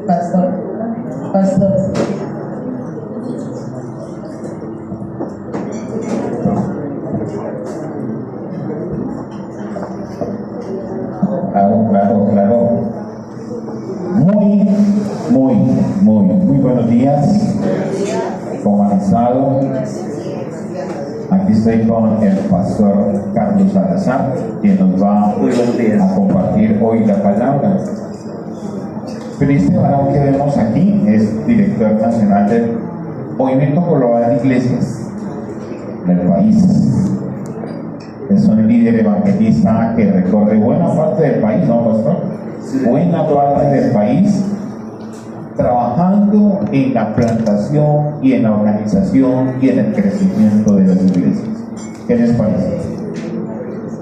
Pastor. Claro. Muy buenos días. ¿Cómo han estado? Aquí estoy con el pastor Carlos Salazar, quien nos va a compartir hoy la palabra. Pero este varón que vemos aquí es director nacional del Movimiento Global de Iglesias del país. Es un líder evangelista que recorre buena parte del país, ¿no, pastor? Buena parte del país, trabajando en la plantación y en la organización y en el crecimiento de las iglesias. ¿Qué les parece?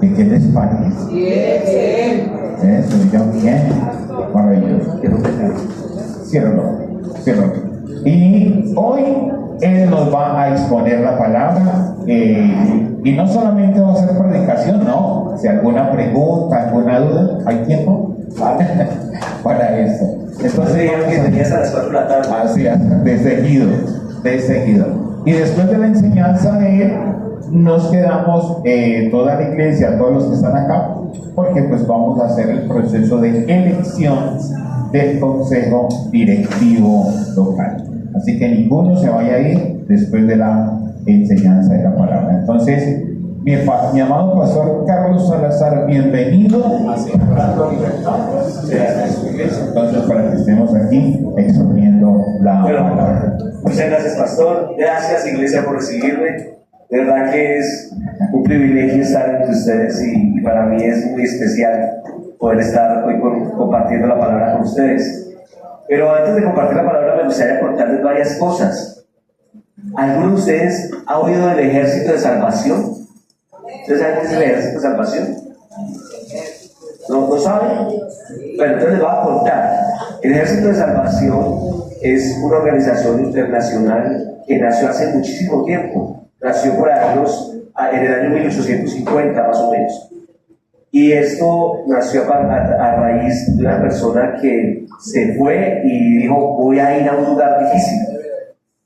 ¿Qué les parece? Bien. Eso, ya bien. Maravilloso. Ciérralo. Y hoy él nos va a exponer la palabra, y no solamente va a ser predicación, ¿no? Si alguna pregunta, alguna duda, ¿hay tiempo? Para eso. Entonces, que tenías a las 4 de la tarde. Así es, de seguido. Y después de la enseñanza de él, nos quedamos toda la iglesia, todos los que están acá, porque pues vamos a hacer el proceso de elección del consejo directivo local. Así que ninguno se vaya a ir después de la enseñanza de la palabra. Entonces, mi amado pastor Carlos Salazar, bienvenido a Sembrando Libertad. Entonces, para que estemos aquí exponiendo la palabra. Muchas gracias, pastor. Gracias, iglesia, por recibirme. De verdad que es un privilegio estar entre ustedes y para mí es muy especial poder estar hoy compartiendo la palabra con ustedes. Pero antes de compartir la palabra me gustaría contarles varias cosas. ¿Alguno de ustedes ha oído del Ejército de Salvación? ¿Ustedes saben qué es el Ejército de Salvación? ¿No saben? Bueno, entonces les voy a contar. El Ejército de Salvación es una organización internacional que nació hace muchísimo tiempo. Nació por en el año 1850 más o menos. Y esto nació a raíz de una persona que se fue y dijo: voy a ir a un lugar difícil.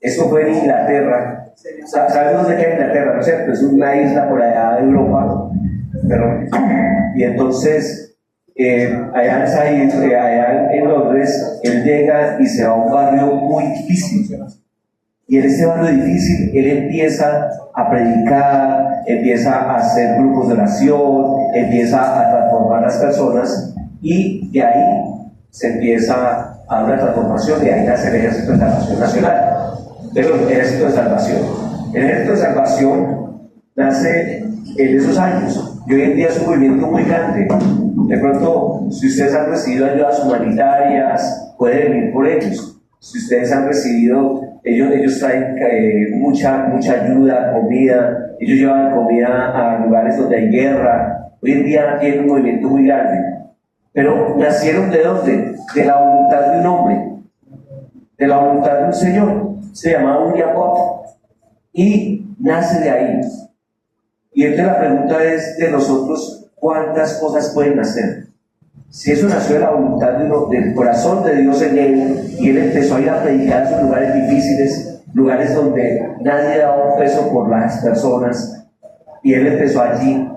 Esto fue en Inglaterra. ¿Saben dónde queda Inglaterra? ¿No es cierto? Es una isla por allá de Europa. Y entonces, allá en Londres, él llega y se va a un barrio muy difícil. Y en este barrio difícil, él empieza a predicar, empieza a hacer grupos de oración, empieza a transformar a las personas, y de ahí se empieza a dar una transformación, y ahí nace el Ejército de Salvación Nacional. El Ejército de Salvación. El Ejército de Salvación nace en esos años, y hoy en día es un movimiento muy grande. De pronto, si ustedes han recibido ayudas humanitarias, pueden venir por ellos. Si ustedes han recibido, ellos traen mucha ayuda, comida, ellos llevan comida a lugares donde hay guerra. Hoy en día tienen un movimiento muy grande. Pero nacieron ¿de dónde? De la voluntad de un hombre, de la voluntad de un señor. Se llamaba William Bott, y nace de ahí. Y entonces la pregunta es de nosotros: ¿cuántas cosas pueden nacer? Si eso nació de la voluntad del corazón de Dios en él, y él empezó a ir a predicar a esos lugares difíciles, lugares donde nadie daba un peso por las personas, y él empezó allí,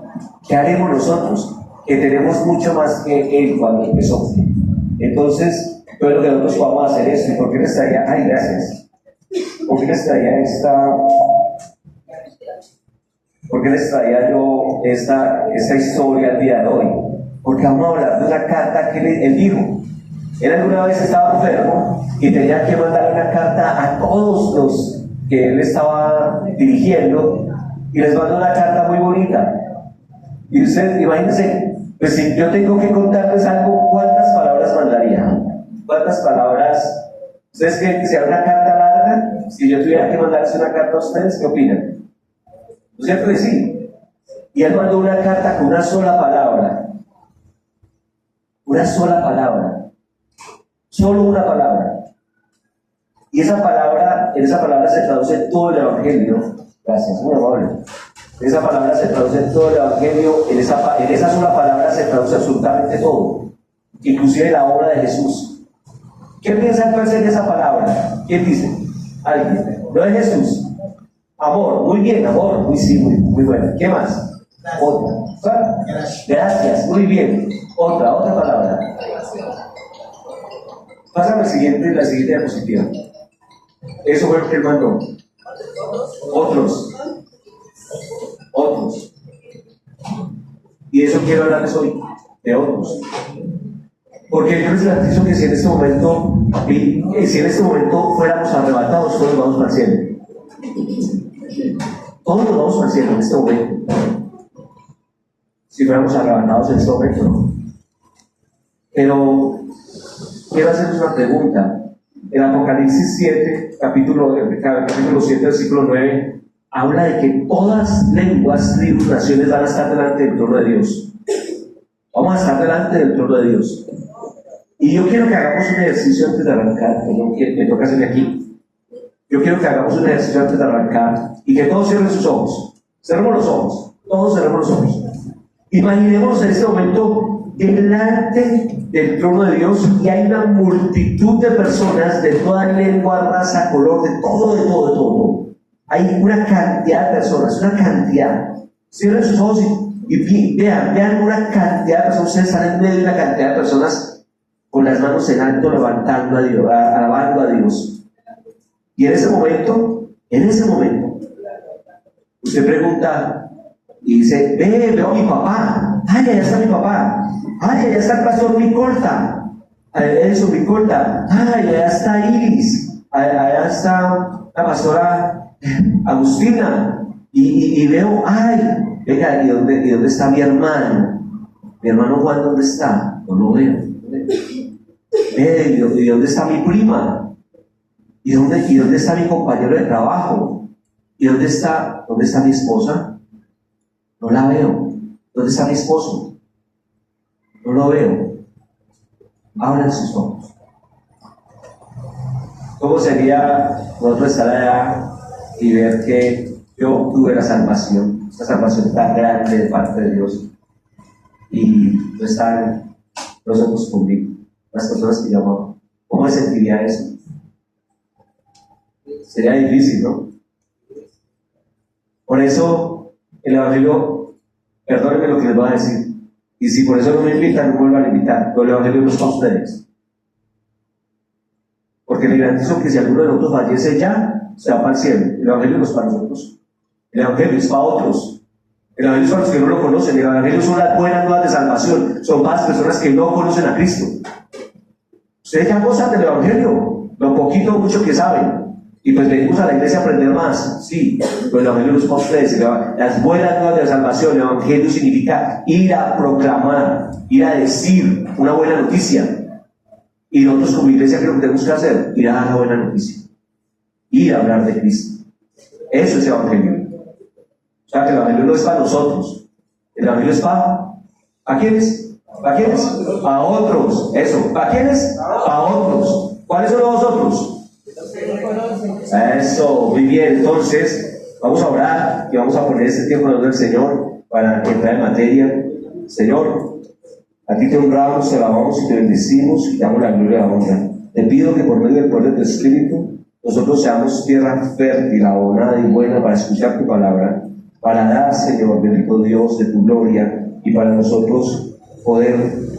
¿qué haremos nosotros? Que tenemos mucho más que él cuando empezó. Entonces, todo lo que nosotros vamos a hacer esto. ¿Y por qué les traía? Ay, gracias. ¿Por qué les traía yo esta historia al día de hoy? Porque vamos a hablar de una carta que él dijo. Él alguna vez estaba enfermo y tenía que mandar una carta a todos los que él estaba dirigiendo, y les mandó una carta muy bonita. Y ustedes, imagínense, pues si yo tengo que contarles algo, ¿cuántas palabras mandaría? ¿Cuántas palabras? ¿Ustedes creen que sea una carta larga? Si yo tuviera que mandarles una carta a ustedes, ¿qué opinan? ¿No es cierto que sí? Y él mandó una carta con una sola palabra. Una sola palabra. Solo una palabra. Y en esa palabra se traduce todo el Evangelio. Gracias, muy amable. Esa palabra se traduce en todo el Evangelio, en esa sola palabra se traduce absolutamente todo, inclusive la obra de Jesús. ¿Qué piensa entonces en esa palabra? ¿Quién dice? Alguien. No es Jesús. Amor, muy bien, amor, muy sí, muy bueno. ¿Qué más? Otra. ¿Cuál? Gracias, muy bien. Otra palabra. Pásame la siguiente diapositiva. Eso fue lo que él mandó. Otros. Y eso quiero hablarles hoy, de otros. Porque yo les garantizo que si en este momento fuéramos arrebatados, todos vamos al cielo. Todos nos vamos al cielo en este momento. Si fuéramos arrebatados en este momento. Pero quiero hacerles una pregunta. En Apocalipsis 7, capítulo 7, versículo 9, habla de que todas lenguas, tribus, naciones van a estar delante del trono de Dios. Vamos a estar delante del trono de Dios. Y yo quiero que hagamos un ejercicio antes de arrancar. Me toca hacerme aquí. Yo quiero que hagamos un ejercicio antes de arrancar y que todos cierren sus ojos. Cerremos los ojos. Todos cerremos los ojos. Imaginémonos en este momento delante del trono de Dios y hay una multitud de personas de toda lengua, raza, color, de todo. Hay una cantidad de personas, una cantidad. Cierren sus ojos y vean una cantidad de personas. Ustedes están en medio de una cantidad de personas con las manos en alto, levantando a Dios, alabando a Dios. Y en ese momento, usted pregunta y dice: veo a mi papá. Ay, allá está mi papá. Ay, allá está el pastor Micolta. Eso, Micolta. Ay, allá está Iris. Allá está la pastora Agustina. Y veo, ay, venga, ¿y dónde está mi hermano? Mi hermano Juan, ¿dónde está? No lo veo. ¿Y dónde está mi prima? ¿Y dónde está mi compañero de trabajo? ¿Y dónde está mi esposa? No la veo. ¿Dónde está mi esposo? No lo veo. Abran sus ojos. ¿Cómo sería nosotros estar allá y ver que yo tuve la salvación, esa salvación tan grande de parte de Dios, y no están nosotros conmigo, las personas que yo amaba? ¿Cómo me sentiría eso? Sería difícil, ¿no? Por eso el Evangelio, perdónenme lo que les voy a decir, y si por eso no me invitan, no vuelvan a invitar, pero el Evangelio no es para ustedes. Porque les garantizo que si alguno de nosotros fallece ya, se va para el cielo. El Evangelio no es para nosotros. El Evangelio es para otros. El Evangelio es para los que no lo conocen. El Evangelio son las buenas nuevas de salvación. Son para las personas que no conocen a Cristo. Ustedes ya gozan del Evangelio, lo poquito o mucho que saben. Y pues venimos a la iglesia a aprender más. Sí, pero el Evangelio no es para ustedes. Las buenas nuevas de salvación. El Evangelio significa ir a proclamar, ir a decir una buena noticia. Y nosotros como iglesia, ¿qué es lo que tenemos que hacer? Ir a dar la buena noticia. Ir a hablar de Cristo. Eso es Evangelio. O sea, que el Evangelio no es para nosotros. El Evangelio es para... ¿a quiénes? ¿Para quiénes? Para otros. Eso. ¿Para quiénes? Para otros. ¿Cuáles son los otros? Eso. Muy bien. Entonces, vamos a orar y vamos a poner este tiempo en el nombre del Señor para entrar en materia. Señor, a ti te honramos, te alabamos y te bendecimos y te damos la gloria y la honra. Te pido que por medio del poder de tu Espíritu nosotros seamos tierra fértil, abonada y buena para escuchar tu palabra, para dar, Señor, bendito Dios, de tu gloria, y para nosotros poder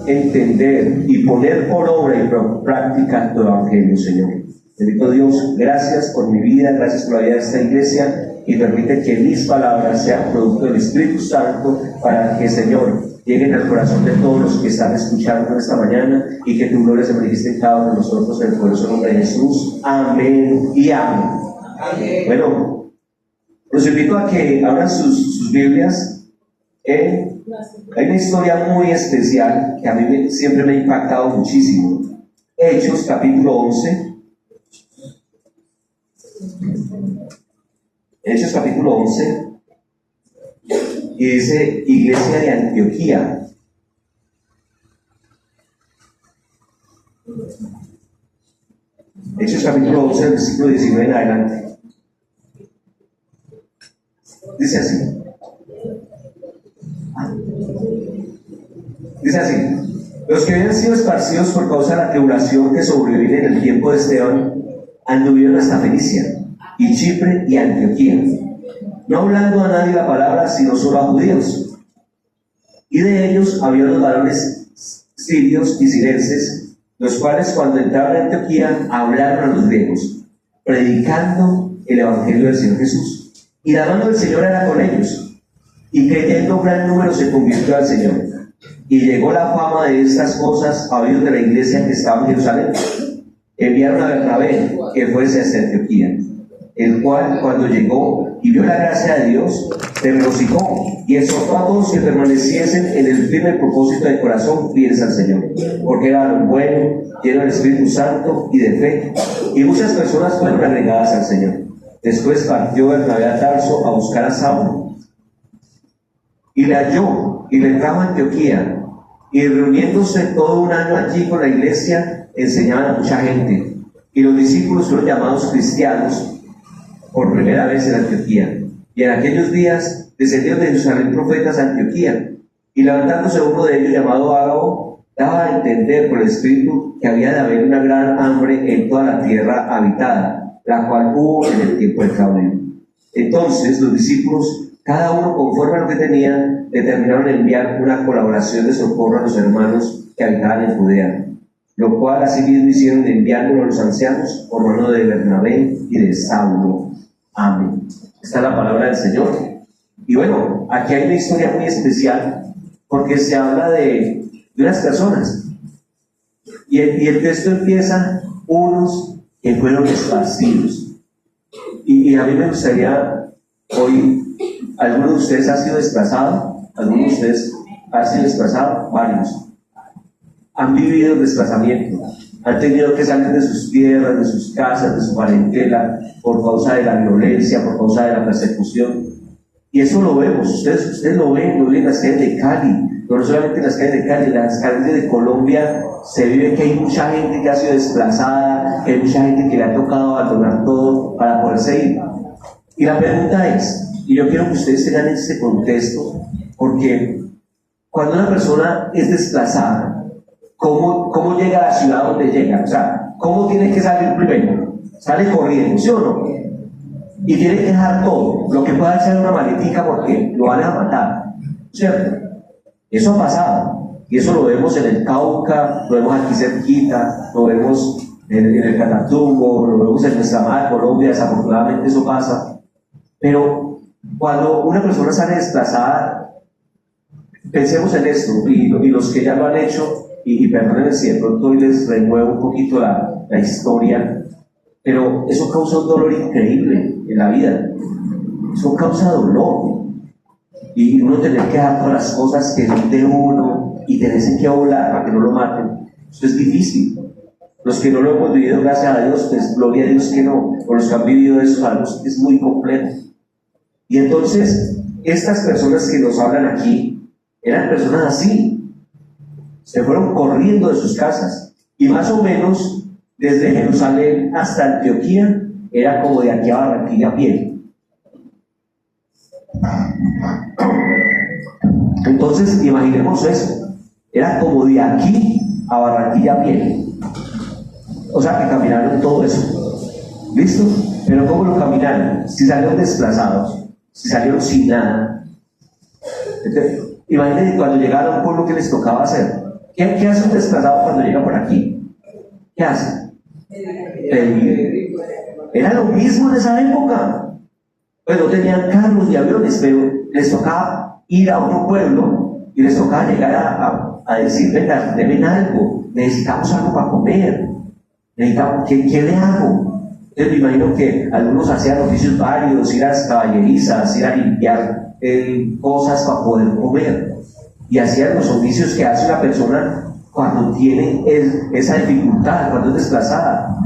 entender y poner por obra y por práctica tu evangelio, Señor. Bendito Dios, gracias por mi vida, gracias por la vida de esta iglesia, y permite que mis palabras sean producto del Espíritu Santo para que, Señor, lleguen al corazón de todos los que están escuchando esta mañana y que tu gloria se manifieste en cada uno de nosotros en el poderoso nombre de Jesús. Amén y amén. Amén. Bueno, los invito a que abran sus Biblias. Hay una historia muy especial que a mí siempre me ha impactado muchísimo. Hechos, capítulo 11. Hechos, capítulo 11. Y dice: Iglesia de Antioquía. Hechos capítulo 11, versículo 19 en adelante. Dice así: Dice así: los que habían sido esparcidos por causa de la tribulación que sobrevino en el tiempo de Esteban, anduvieron hasta Fenicia, y Chipre y Antioquía, no hablando a nadie la palabra, sino solo a judíos. Y de ellos había los varones sirios y sirenses, los cuales cuando entraron a Antioquía hablaron a los griegos, predicando el evangelio del Señor Jesús. Y la mano del Señor era con ellos, y creyendo gran número se convirtió al Señor. Y llegó la fama de estas cosas a oídos de la iglesia que estaba en Jerusalén. Enviaron a Bernabé que fuese hasta Antioquía, el cual, cuando llegó y vio la gracia de Dios, se regocijó y exhortó a todos que permaneciesen en el firme propósito de corazón fieles al Señor, porque era varón bueno, lleno del Espíritu Santo y de fe, y muchas personas fueron agregadas al Señor. Después partió Bernabé a Tarso a buscar a Saulo, y le halló y le trajo a Antioquía, y reuniéndose todo un año allí con la iglesia, enseñaban a mucha gente, y los discípulos fueron llamados cristianos por primera vez en Antioquía. Y en aquellos días descendieron de Jerusalén profetas a Antioquía, y levantándose uno de ellos llamado Ágabo, daba a entender por el Espíritu que había de haber una gran hambre en toda la tierra habitada, la cual hubo en el tiempo de Claudio. Entonces los discípulos, cada uno conforme a lo que tenía, determinaron enviar una colaboración de socorro a los hermanos que habitaban en Judea, lo cual asimismo hicieron enviándolo a los ancianos por mano de Bernabé y de Saulo. Amén. Esta es la palabra del Señor. Y bueno, aquí hay una historia muy especial porque se habla de unas personas. Y el texto empieza: unos que fueron esparcidos. Y a mí me gustaría hoy, ¿alguno de ustedes ha sido desplazado? ¿Alguno de ustedes ha sido desplazado? Varios. Han vivido el desplazamiento, han tenido que salir de sus tierras, de sus casas, de su parentela, por causa de la violencia, por causa de la persecución. Y eso lo vemos, ustedes lo ven en las calles de Cali, no solamente en las calles de Cali, en las calles de Colombia se vive que hay mucha gente que ha sido desplazada, que hay mucha gente que le ha tocado abandonar todo para poderse ir. Y la pregunta es, y yo quiero que ustedes tengan este contexto, porque cuando una persona es desplazada, ¿Cómo llega a la ciudad donde llega? O sea, ¿cómo tiene que salir primero? Sale corriendo, ¿sí o no? Y tiene que dejar todo, lo que pueda hacer una maletica porque lo van a matar, ¿cierto? Eso ha pasado, y eso lo vemos en el Cauca, lo vemos aquí cerquita, lo vemos en el Catatumbo, lo vemos en nuestra madre Colombia, desafortunadamente eso pasa. Pero cuando una persona sale desplazada, pensemos en esto, y los que ya lo han hecho, y perdónenme si de pronto hoy les renuevo un poquito la historia, pero eso causa un dolor increíble en la vida. Eso causa dolor. Y uno tener que dar todas las cosas que son de uno y tenerse que volar para que no lo maten. Eso es difícil. Los que no lo hemos vivido, gracias a Dios, pues gloria a Dios que no. O los que han vivido eso, sabemos que es muy complejo. Y entonces, estas personas que nos hablan aquí eran personas así. Se fueron corriendo de sus casas, y más o menos desde Jerusalén hasta Antioquía era como de aquí a Barranquilla a pie. Entonces imaginemos eso, era como de aquí a Barranquilla a pie. O sea que caminaron todo eso. ¿Listo? Pero ¿cómo lo caminaron? Si salieron desplazados, si salieron sin nada. Entonces, imagínense cuando llegaron a un pueblo que les tocaba hacer. ¿Qué hace un desplazado cuando llega por aquí? ¿Qué hace? Pedir. Era lo mismo en esa época. Pues no tenían carros ni aviones, pero les tocaba ir a otro pueblo y les tocaba llegar a decir: venga, denme algo, necesitamos algo para comer, necesitamos, ¿qué le hago? Entonces me imagino que algunos hacían oficios varios, ir a las caballerizas, ir a limpiar cosas para poder comer. Y hacían los oficios que hace una persona cuando tiene esa dificultad, cuando es desplazada.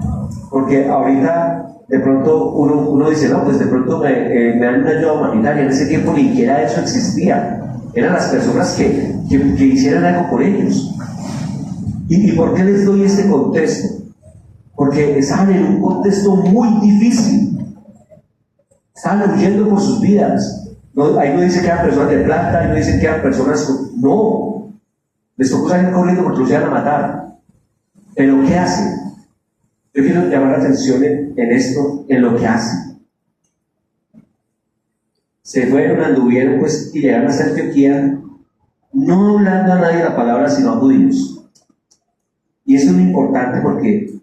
Porque ahorita de pronto uno dice: no, pues de pronto me dan una ayuda humanitaria. En ese tiempo ni siquiera eso existía. Eran las personas que hicieran algo por ellos. ¿Y por qué les doy este contexto? Porque estaban en un contexto muy difícil. Estaban huyendo por sus vidas. No, ahí no dice que eran personas de plata, ahí no dice que eran personas... No, Les tocó salir corriendo porque los iban a matar. Pero ¿qué hacen? Yo quiero llamar la atención en esto, en lo que hacen. Se fueron, anduvieron pues y llegaron hasta Antioquía, no hablando a nadie la palabra sino a judíos. Y eso es muy importante porque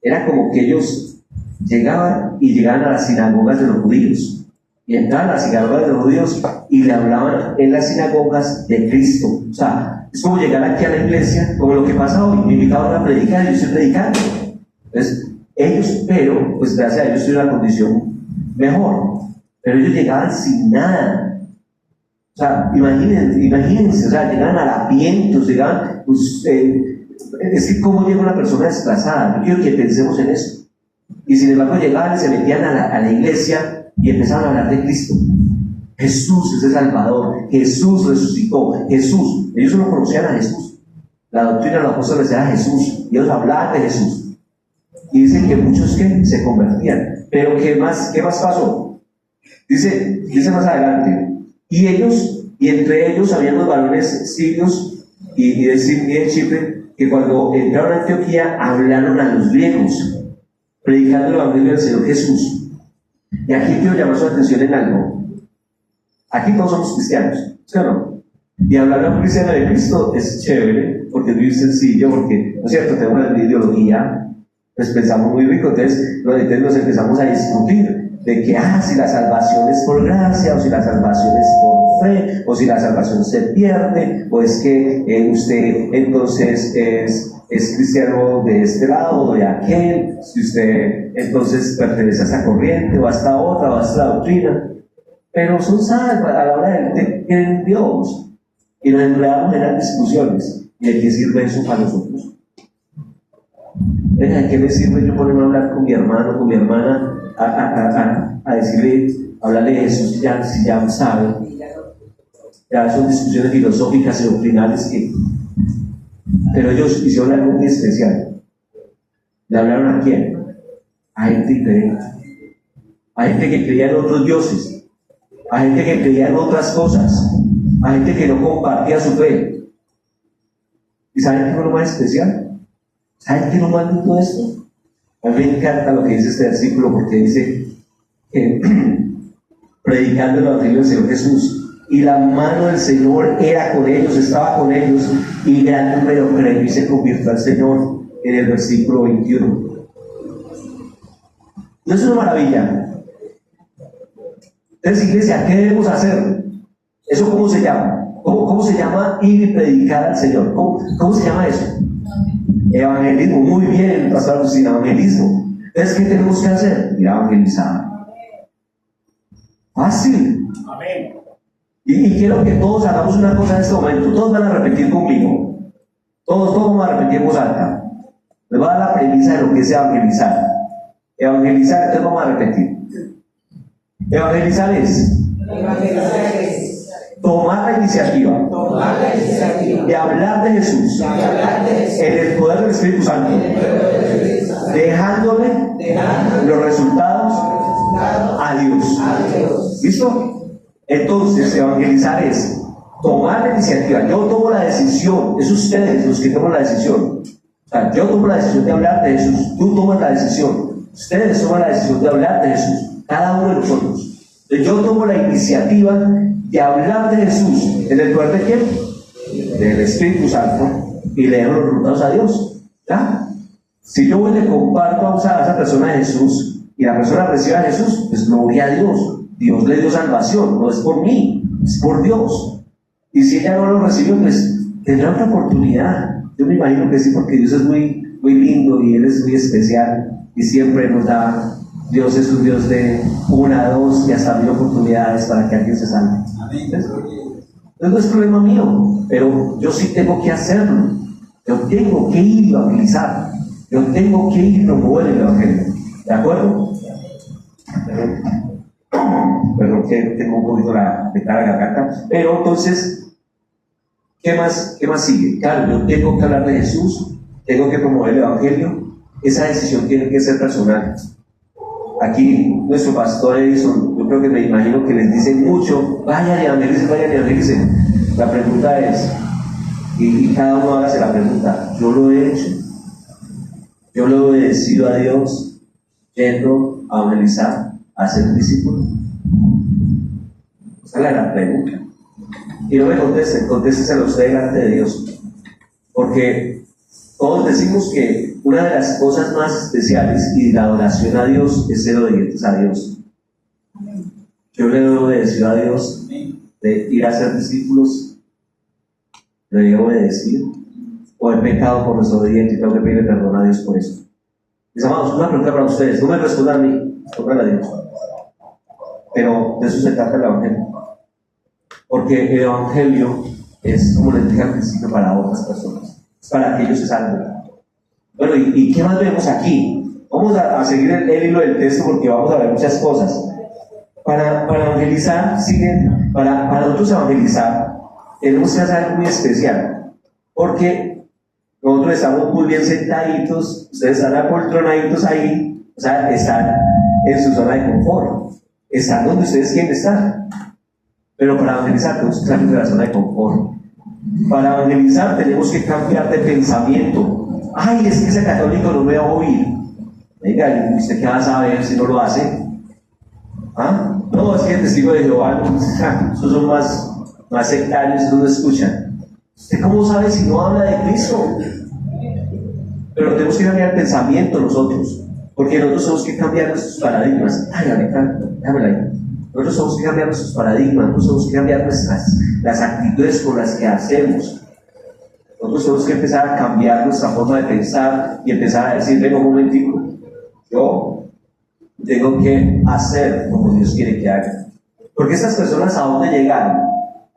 era como que ellos llegaban a las sinagogas de los judíos y entraban a las sinagogas de los judíos y le hablaban en las sinagogas de Cristo. O sea, es como llegar aquí a la iglesia, como lo que pasa hoy, me invitaban a predicar y yo estoy predicando. Entonces, ellos, pero pues gracias a ellos estoy en una condición mejor, pero ellos llegaban sin nada. O sea, imagínense, o sea, llegaban harapientos, llegaban, pues, es que cómo llega una persona desplazada. Yo quiero que pensemos en eso. Y sin embargo llegaban y se metían a la iglesia y empezaban a hablar de Cristo. Jesús es el Salvador, Jesús resucitó, Jesús. Ellos solo conocían a Jesús. La doctrina de los apóstoles era Jesús, y ellos hablaban de Jesús. Y dicen que muchos que se convertían. Pero ¿qué más pasó? Dice más adelante, y entre ellos habían los varones sirios y de Chipre, que cuando entraron a Antioquía hablaron a los griegos, predicando el evangelio del Señor Jesús. Y aquí quiero llamar su atención en algo. Aquí todos somos cristianos, ¿sí o no? Y hablar a un cristiano de Cristo es chévere, porque es muy sencillo, porque, ¿no es cierto?, tenemos la ideología, pues pensamos muy rico, entonces nos empezamos a discutir de que, si la salvación es por gracia, o si la salvación es por fe, o si la salvación se pierde, o es que usted entonces es cristiano de este lado o de aquel, si usted entonces pertenece a esta corriente, o a esta otra, o a esta doctrina. Pero son salvos a la hora de creer en Dios. Y nos enredamos en las discusiones. ¿Y de qué sirve eso para nosotros? ¿De qué me sirve yo ponerme a hablar con mi hermano, con mi hermana, a decirle, hablarle de Jesús si ya sabe? Ya son discusiones filosóficas y doctrinales pero ellos hicieron algo muy especial. ¿Le hablaron a quién? A gente diferente. A gente que creía en otros dioses. A gente que creía en otras cosas. A gente que no compartía su fe. ¿Y saben qué fue lo más especial? ¿Saben qué es lo más lindo de esto? A mí me encanta lo que dice este versículo, porque dice predicando el evangelio del Señor Jesús, y la mano del Señor era con ellos, estaba con ellos, y gran número creyó y se convirtió al Señor, en el versículo 21. ¿No es una maravilla? Entonces, iglesia, ¿qué debemos hacer? ¿Eso cómo se llama? ¿Cómo se llama ir y predicar al Señor? ¿Cómo se llama eso? Evangelismo. Muy bien, pastor Agustín, evangelismo. Entonces, ¿qué tenemos que hacer? Ir a evangelizar. Fácil. Amén. Y quiero que todos hagamos una cosa en este momento. Todos van a repetir conmigo. Todos vamos a repetir en voz alta. Les voy a dar la premisa de lo que es evangelizar. Evangelizar, entonces vamos a repetir. Evangelizar es tomar la iniciativa de hablar de Jesús en el poder del Espíritu Santo, dejándole los resultados a Dios. ¿Listo? Entonces, evangelizar es tomar la iniciativa. Yo tomo la decisión, es ustedes los que toman la decisión. O sea, yo tomo la decisión de hablar de Jesús, tú tomas la decisión, ustedes toman la decisión de hablar de Jesús, cada uno de nosotros. Yo tomo la iniciativa de hablar de Jesús en el poder de quién? Del Espíritu Santo, y le dejo los resultados a Dios. ¿Ya? Si yo voy y le comparto a esa persona de Jesús y la persona recibe a Jesús, pues gloria a Dios. Dios le dio salvación, no es por mí, es por Dios. Y si ella no lo recibió, pues tendrá otra oportunidad. Yo me imagino que sí, porque Dios es muy, muy lindo y Él es muy especial y siempre nos da. Dios es un Dios de 1, 2 y hasta 1000 oportunidades para que alguien se salve. Entonces no es problema mío, pero yo sí tengo que hacerlo. Yo tengo que ir a evangelizar. Yo tengo que ir a promover el evangelio. ¿De acuerdo? Perdón que tengo un poquito de cara de garganta. Pero entonces, ¿qué más sigue? Claro, yo tengo que hablar de Jesús, tengo que promover el evangelio. Esa decisión tiene que ser personal. Aquí nuestro pastor Edison, yo creo que me imagino que les dice mucho, vayan y evangelicen. La pregunta es, y cada uno hágase la pregunta: ¿yo lo he hecho? ¿Yo lo he obedecido a Dios yendo a evangelizar, a ser un discípulo? Esa es la gran pregunta. Y no me contesten, contésteselo usted delante de Dios. Porque todos decimos que una de las cosas más especiales y la adoración a Dios es ser obedientes a Dios. Yo le he obedecido a Dios de ir a ser discípulos. ¿Le he obedecido? ¿O he pecado por desobediente y tengo que pedirle perdón a Dios por eso? Mis amados, una pregunta para ustedes. No me respondan a mí, respondan a Dios. Pero de eso se trata el Evangelio. Porque el Evangelio es, como les dije al principio, para otras personas. Es para que ellos se salven. Bueno, ¿y qué más vemos aquí? Vamos a seguir el hilo del texto porque vamos a ver muchas cosas. Para evangelizar, para nosotros evangelizar, tenemos que hacer algo muy especial. Porque nosotros estamos muy bien sentaditos, ustedes están apoltronaditos ahí, o sea, están en su zona de confort. Están donde ustedes quieren estar. Pero para evangelizar tenemos que salir de la zona de confort. Para evangelizar tenemos que cambiar de pensamiento. Ay, es que ese católico no me va a oír. Venga, ¿usted qué va a saber si no lo hace? ¿Ah? No, es que el testigo de Jehová, esos son más sectarios, esos no escuchan. ¿Usted cómo sabe si no habla de Cristo? Pero tenemos que cambiar el pensamiento nosotros, porque nosotros tenemos que cambiar nuestros paradigmas. Ay, ahorita, déjamela ahí. Nosotros tenemos que cambiar nuestros paradigmas, nosotros tenemos que cambiar las actitudes con las que hacemos. Nosotros tenemos que empezar a cambiar nuestra forma de pensar y empezar a decir: venga un momentico, yo tengo que hacer como Dios quiere que haga. Porque estas personas, ¿a dónde llegaron?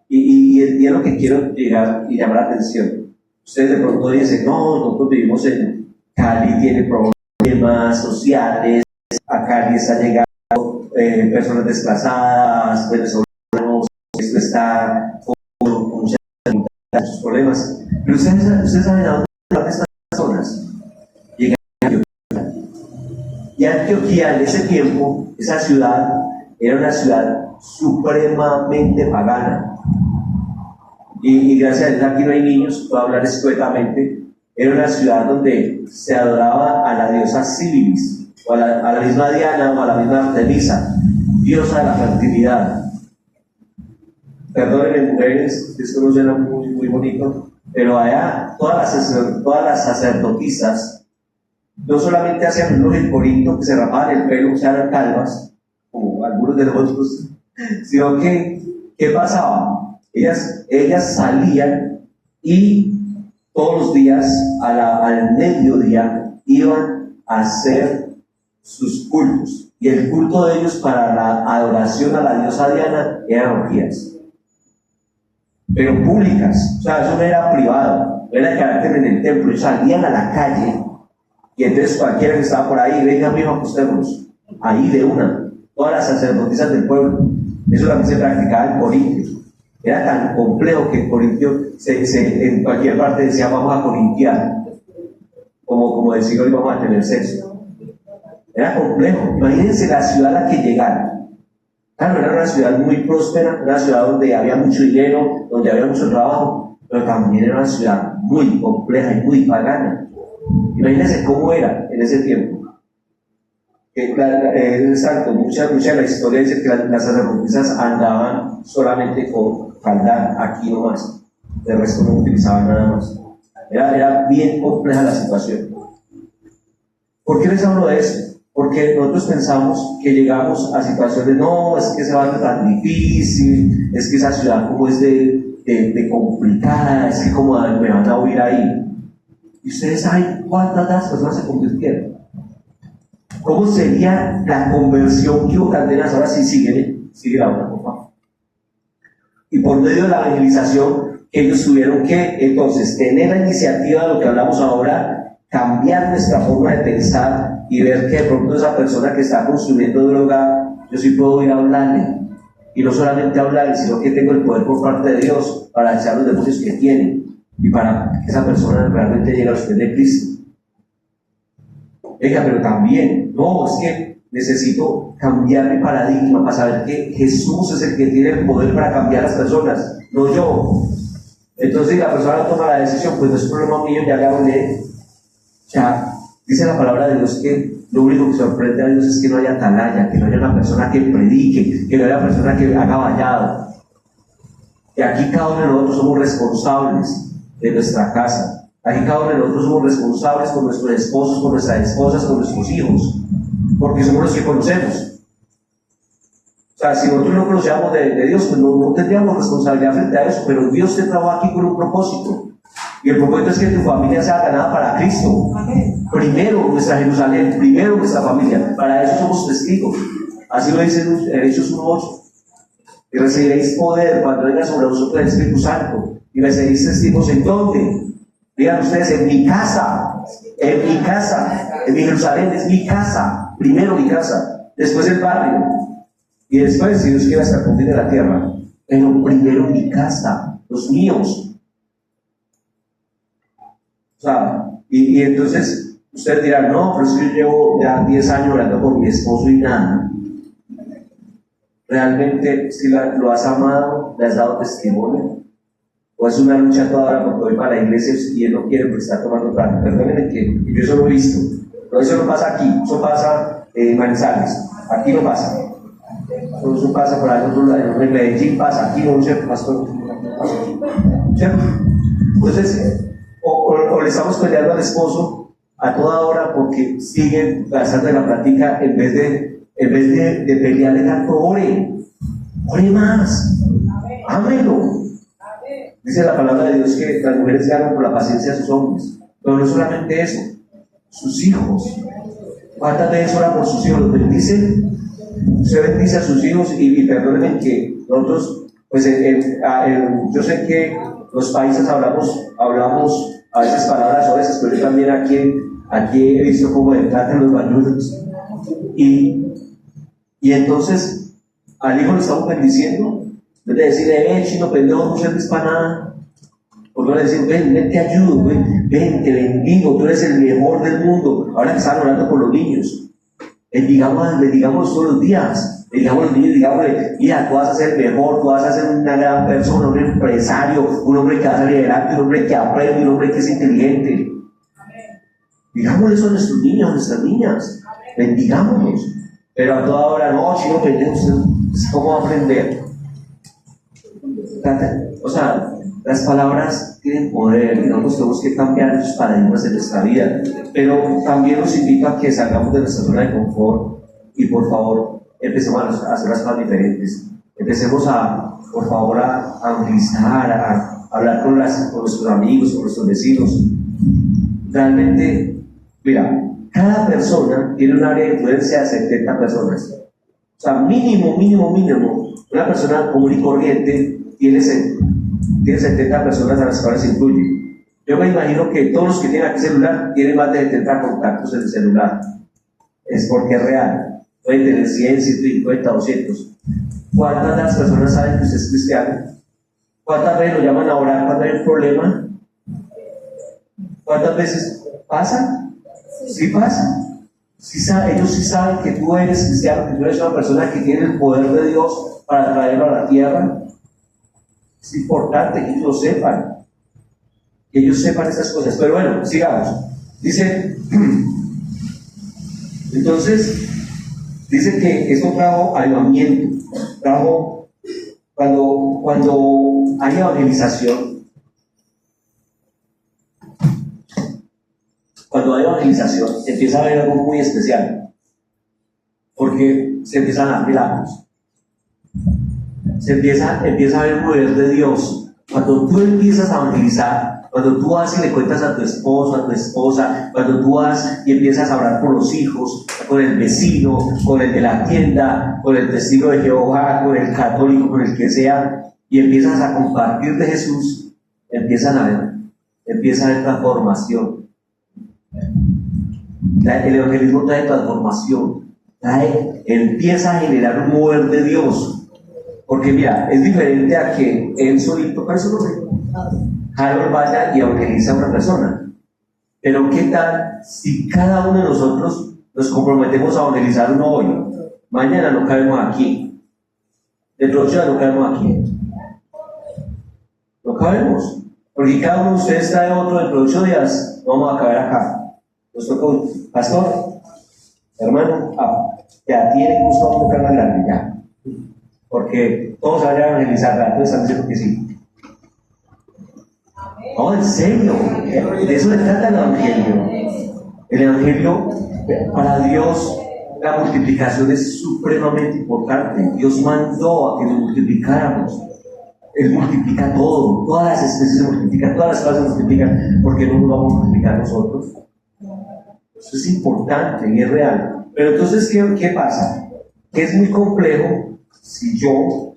Y es lo que quiero llegar y llamar la atención. Ustedes de pronto dicen: no, nosotros vivimos en Cali, tiene problemas sociales, a Cali está llegando personas desplazadas, venezolanos, esto está con muchos problemas. Pero ustedes saben a dónde van estas personas. Llegan a Antioquía. Y Antioquía, en ese tiempo, esa ciudad era una ciudad supremamente pagana. Y gracias a Dios aquí no hay niños, puedo hablar escuetamente. Era una ciudad donde se adoraba a la diosa Síbilis, o a la misma Diana, o a la misma Artemisa, diosa de la fertilidad. Perdónenme, mujeres, esto no suena muy bonito, pero allá todas las sacerdotisas no solamente hacían un en Corinto, que se rapaban el pelo, que eran calvas, como algunos de nosotros, sino que, ¿qué pasaba? Ellas salían y todos los días, al mediodía, iban a hacer sus cultos. Y el culto de ellos para la adoración a la diosa Diana eran orgías. Pero públicas, o sea, eso no era privado, no era de carácter en el templo. Ellos salían a la calle y entonces cualquiera que estaba por ahí: venga, mijo, acostémonos. Ahí de una, todas las sacerdotisas del pueblo. Eso también se practicaba en Corintio. Era tan complejo que en Corintio en cualquier parte decía: vamos a corintiar, como decir hoy vamos a tener sexo. Era complejo. Imagínense la ciudad a la que llegaron. Claro, era una ciudad muy próspera, una ciudad donde había mucho dinero, donde había mucho trabajo, pero también era una ciudad muy compleja y muy pagana. Imagínense cómo era en ese tiempo. Exacto, mucha de la historia dice que las sacerdotisas andaban solamente con faldar aquí nomás, de resto no utilizaban nada más. Era bien compleja la situación. ¿Por qué les hablo de eso? Porque nosotros pensamos que llegamos a situaciones: no, es que ese barrio es tan difícil, es que esa ciudad como es de complicada, es que como me van a oír ahí. Y ustedes saben cuántas personas se convirtieron. ¿Cómo sería la conversión que hubo Candenas? Ahora sí, sigue la otra, por favor. Y por medio de la evangelización, ellos tuvieron que entonces tener la iniciativa de lo que hablamos ahora, cambiar nuestra forma de pensar y ver que de pronto esa persona que está consumiendo droga, yo sí puedo ir a hablarle. Y no solamente hablarle, sino que tengo el poder por parte de Dios para echar los demonios que tiene y para que esa persona realmente llegue a los pies de Cristo. Oiga, pero también, no, es que necesito cambiar mi paradigma para saber que Jesús es el que tiene el poder para cambiar a las personas, no yo. Entonces la persona toma la decisión, pues no es problema mío, ya le hablé. O sea, dice la palabra de Dios que lo único que sorprende a Dios es que no haya atalaya, que no haya una persona que predique, que no haya una persona que haga vallado. Y aquí cada uno de nosotros somos responsables de nuestra casa. Aquí cada uno de nosotros somos responsables con nuestros esposos, con nuestras esposas, con nuestros hijos, porque somos los que conocemos. O sea, si nosotros no conocíamos de Dios, pues no tendríamos responsabilidad frente a eso, pero Dios te trajo aquí con un propósito. Y el propósito es que tu familia sea ganada para Cristo. Primero nuestra Jerusalén, primero nuestra familia. Para eso somos testigos. Así lo dice en Hechos 1:8. Y recibiréis poder cuando venga sobre vosotros el Espíritu Santo. Y me seréis testigos en dónde. Digan ustedes, en mi casa. En mi casa. En mi Jerusalén es mi casa. Primero mi casa. Después el barrio. Y después, si Dios quiere, hasta el confín de la tierra. Pero primero mi casa. Los míos. O sea, y entonces ustedes dirán, no, pero es que yo llevo ya 10 años orando por mi esposo y nada. ¿Realmente si lo has amado, le has dado testimonio? ¿O es una lucha toda hora porque voy para la iglesia y él no quiere porque está tomando plata? Perdónenme que yo eso lo he visto. No, eso no pasa aquí, eso pasa en Manizales. Aquí no pasa. Eso pasa por ahí en Medellín, pasa. Aquí no, ¿cierto, pastor? ¿Cierto? Entonces, o le estamos peleando al esposo a toda hora porque siguen gastando en la práctica en vez de pelearle tanto, ore más, ámelo. Dice la palabra de Dios que las mujeres ganan por la paciencia de sus hombres, pero no solamente eso, sus hijos. ¿Cuántas veces ora por sus hijos? ¿Los bendice? Usted bendice a sus hijos y perdónenme que nosotros, pues yo sé que los países hablamos a veces palabras o veces, pero yo también aquí he visto cómo tratan los bañuelos. Y entonces al hijo lo estamos bendiciendo, en vez de decirle, chino pendejo, no sirves para nada. Por no decir, ven, te ayudo, ven, te bendigo, tú eres el mejor del mundo. Ahora que están orando por los niños, bendigamos todos los días. Digamos los niños, digámosle, mira, tú vas a ser el mejor, tú vas a ser una gran persona, un empresario, un hombre que va a salir adelante, un hombre que aprende, un hombre que es inteligente. Digámosle eso a nuestros niños, a nuestras niñas. Bendigámoslos. Pero a toda hora, no, chino, ¿cómo va a aprender? O sea, las palabras tienen poder y nosotros tenemos que cambiar esos paradigmas en nuestra vida. Pero también nos invita a que salgamos de nuestra zona de confort y por favor, empecemos a hacer las cosas diferentes. Empecemos por favor, a evangelizar, a hablar con nuestros amigos, con nuestros vecinos. Realmente, mira, cada persona tiene un área de influencia de 70 personas. O sea, mínimo, una persona común y corriente tiene 70 personas a las cuales influye. Yo me imagino que todos los que tienen aquí celular tienen más de 70 contactos en el celular. Es porque es real. Pueden tener 100, 150, 200. ¿Cuántas de las personas saben que usted es cristiano? ¿Cuántas veces lo llaman a orar cuando hay un problema? ¿Cuántas veces pasa? Sí pasa. Ellos sí saben que tú eres cristiano, que tú eres una persona que tiene el poder de Dios para traerlo a la tierra. Es importante que ellos lo sepan. Que ellos sepan estas cosas. Pero bueno, sigamos. Dice, entonces, dice que esto trajo avivamiento, trajo, cuando hay evangelización, empieza a haber algo muy especial, porque se empiezan a dar milagros, se empieza a ver el poder de Dios. Cuando tú empiezas a evangelizar, cuando tú vas y le cuentas a tu esposo, a tu esposa, cuando tú vas y empiezas a hablar por los hijos, con el vecino, con el de la tienda, con el testigo de Jehová, con el católico, con el que sea, y empiezas a compartir de Jesús, empieza a haber transformación. El evangelismo trae transformación, empieza a generar un mover de Dios. Porque mira, es diferente a que él solito, para eso no sé, Harold vaya y evangeliza a una persona. Pero ¿qué tal si cada uno de nosotros nos comprometemos a evangelizar uno hoy? Mañana no cabemos aquí. Dentro de 8 días no cabemos aquí. No cabemos. Porque cada uno de ustedes trae otro dentro de 8 días, no vamos a caber acá. Nos tocó, pastor, hermano, ya tiene que buscar un lugar más grande, ya. Porque todos se van a evangelizar, entonces están diciendo que sí. No, en serio, de eso le trata el Evangelio. El Evangelio, para Dios, la multiplicación es supremamente importante. Dios mandó a que nos multiplicáramos. Él multiplica todo, todas las especies se multiplican, todas las cosas se multiplican. ¿Por qué no nos vamos a multiplicar nosotros? Eso es importante y es real. Pero entonces, ¿qué pasa? Que es muy complejo si yo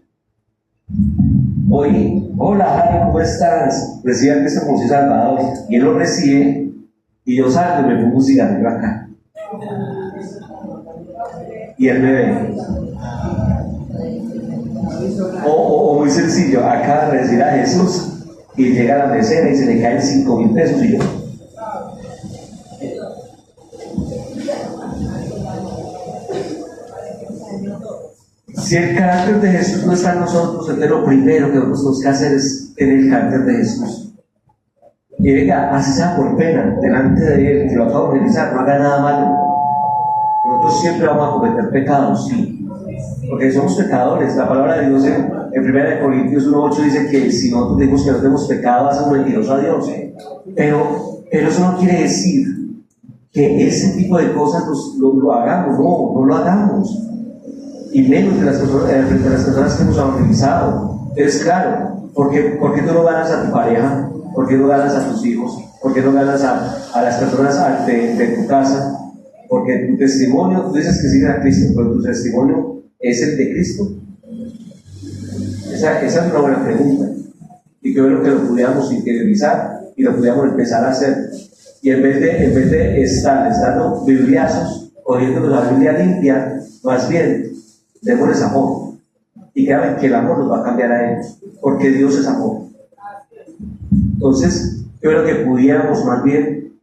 hoy, hola Jaime, ¿cómo estás? Recibe a Cristo como si Salvador, y él lo recibe, y yo salgo y me pongo un cigarrillo acá. Y él me ve. O muy sencillo, acaba de recibir a Jesús, y llega a la mesera y se le caen 5,000 pesos, y yo. Si el carácter de Jesús no está en nosotros, entonces lo primero que nosotros tenemos que hacer es tener el carácter de Jesús. Y venga, así sea por pena, delante de Él, que lo acabo de realizar, no haga nada malo. Nosotros siempre vamos a cometer pecados, sí, porque somos pecadores. La palabra de Dios en 1 Corintios 1:8 dice que si nosotros decimos que no tenemos pecado, hacemos mentiroso a Dios. Pero eso no quiere decir que ese tipo de cosas lo hagamos, no lo hagamos. Y menos de las personas que hemos evangelizado. Entonces, claro, ¿por qué tú no ganas a tu pareja? ¿Por qué no ganas a tus hijos? ¿Por qué no ganas a las personas de tu casa? Porque tu testimonio, tú dices que sigues a Cristo, pero tu testimonio es el de Cristo. Esa es una buena pregunta. Y qué bueno que lo pudiéramos interiorizar y lo pudiéramos empezar a hacer. Y en vez de estar dando bibliazos, oyéndonos la Biblia limpia, más bien, démosles amor. Y créanme que el amor nos va a cambiar a ellos, porque Dios es amor. Entonces, yo creo que pudiéramos más bien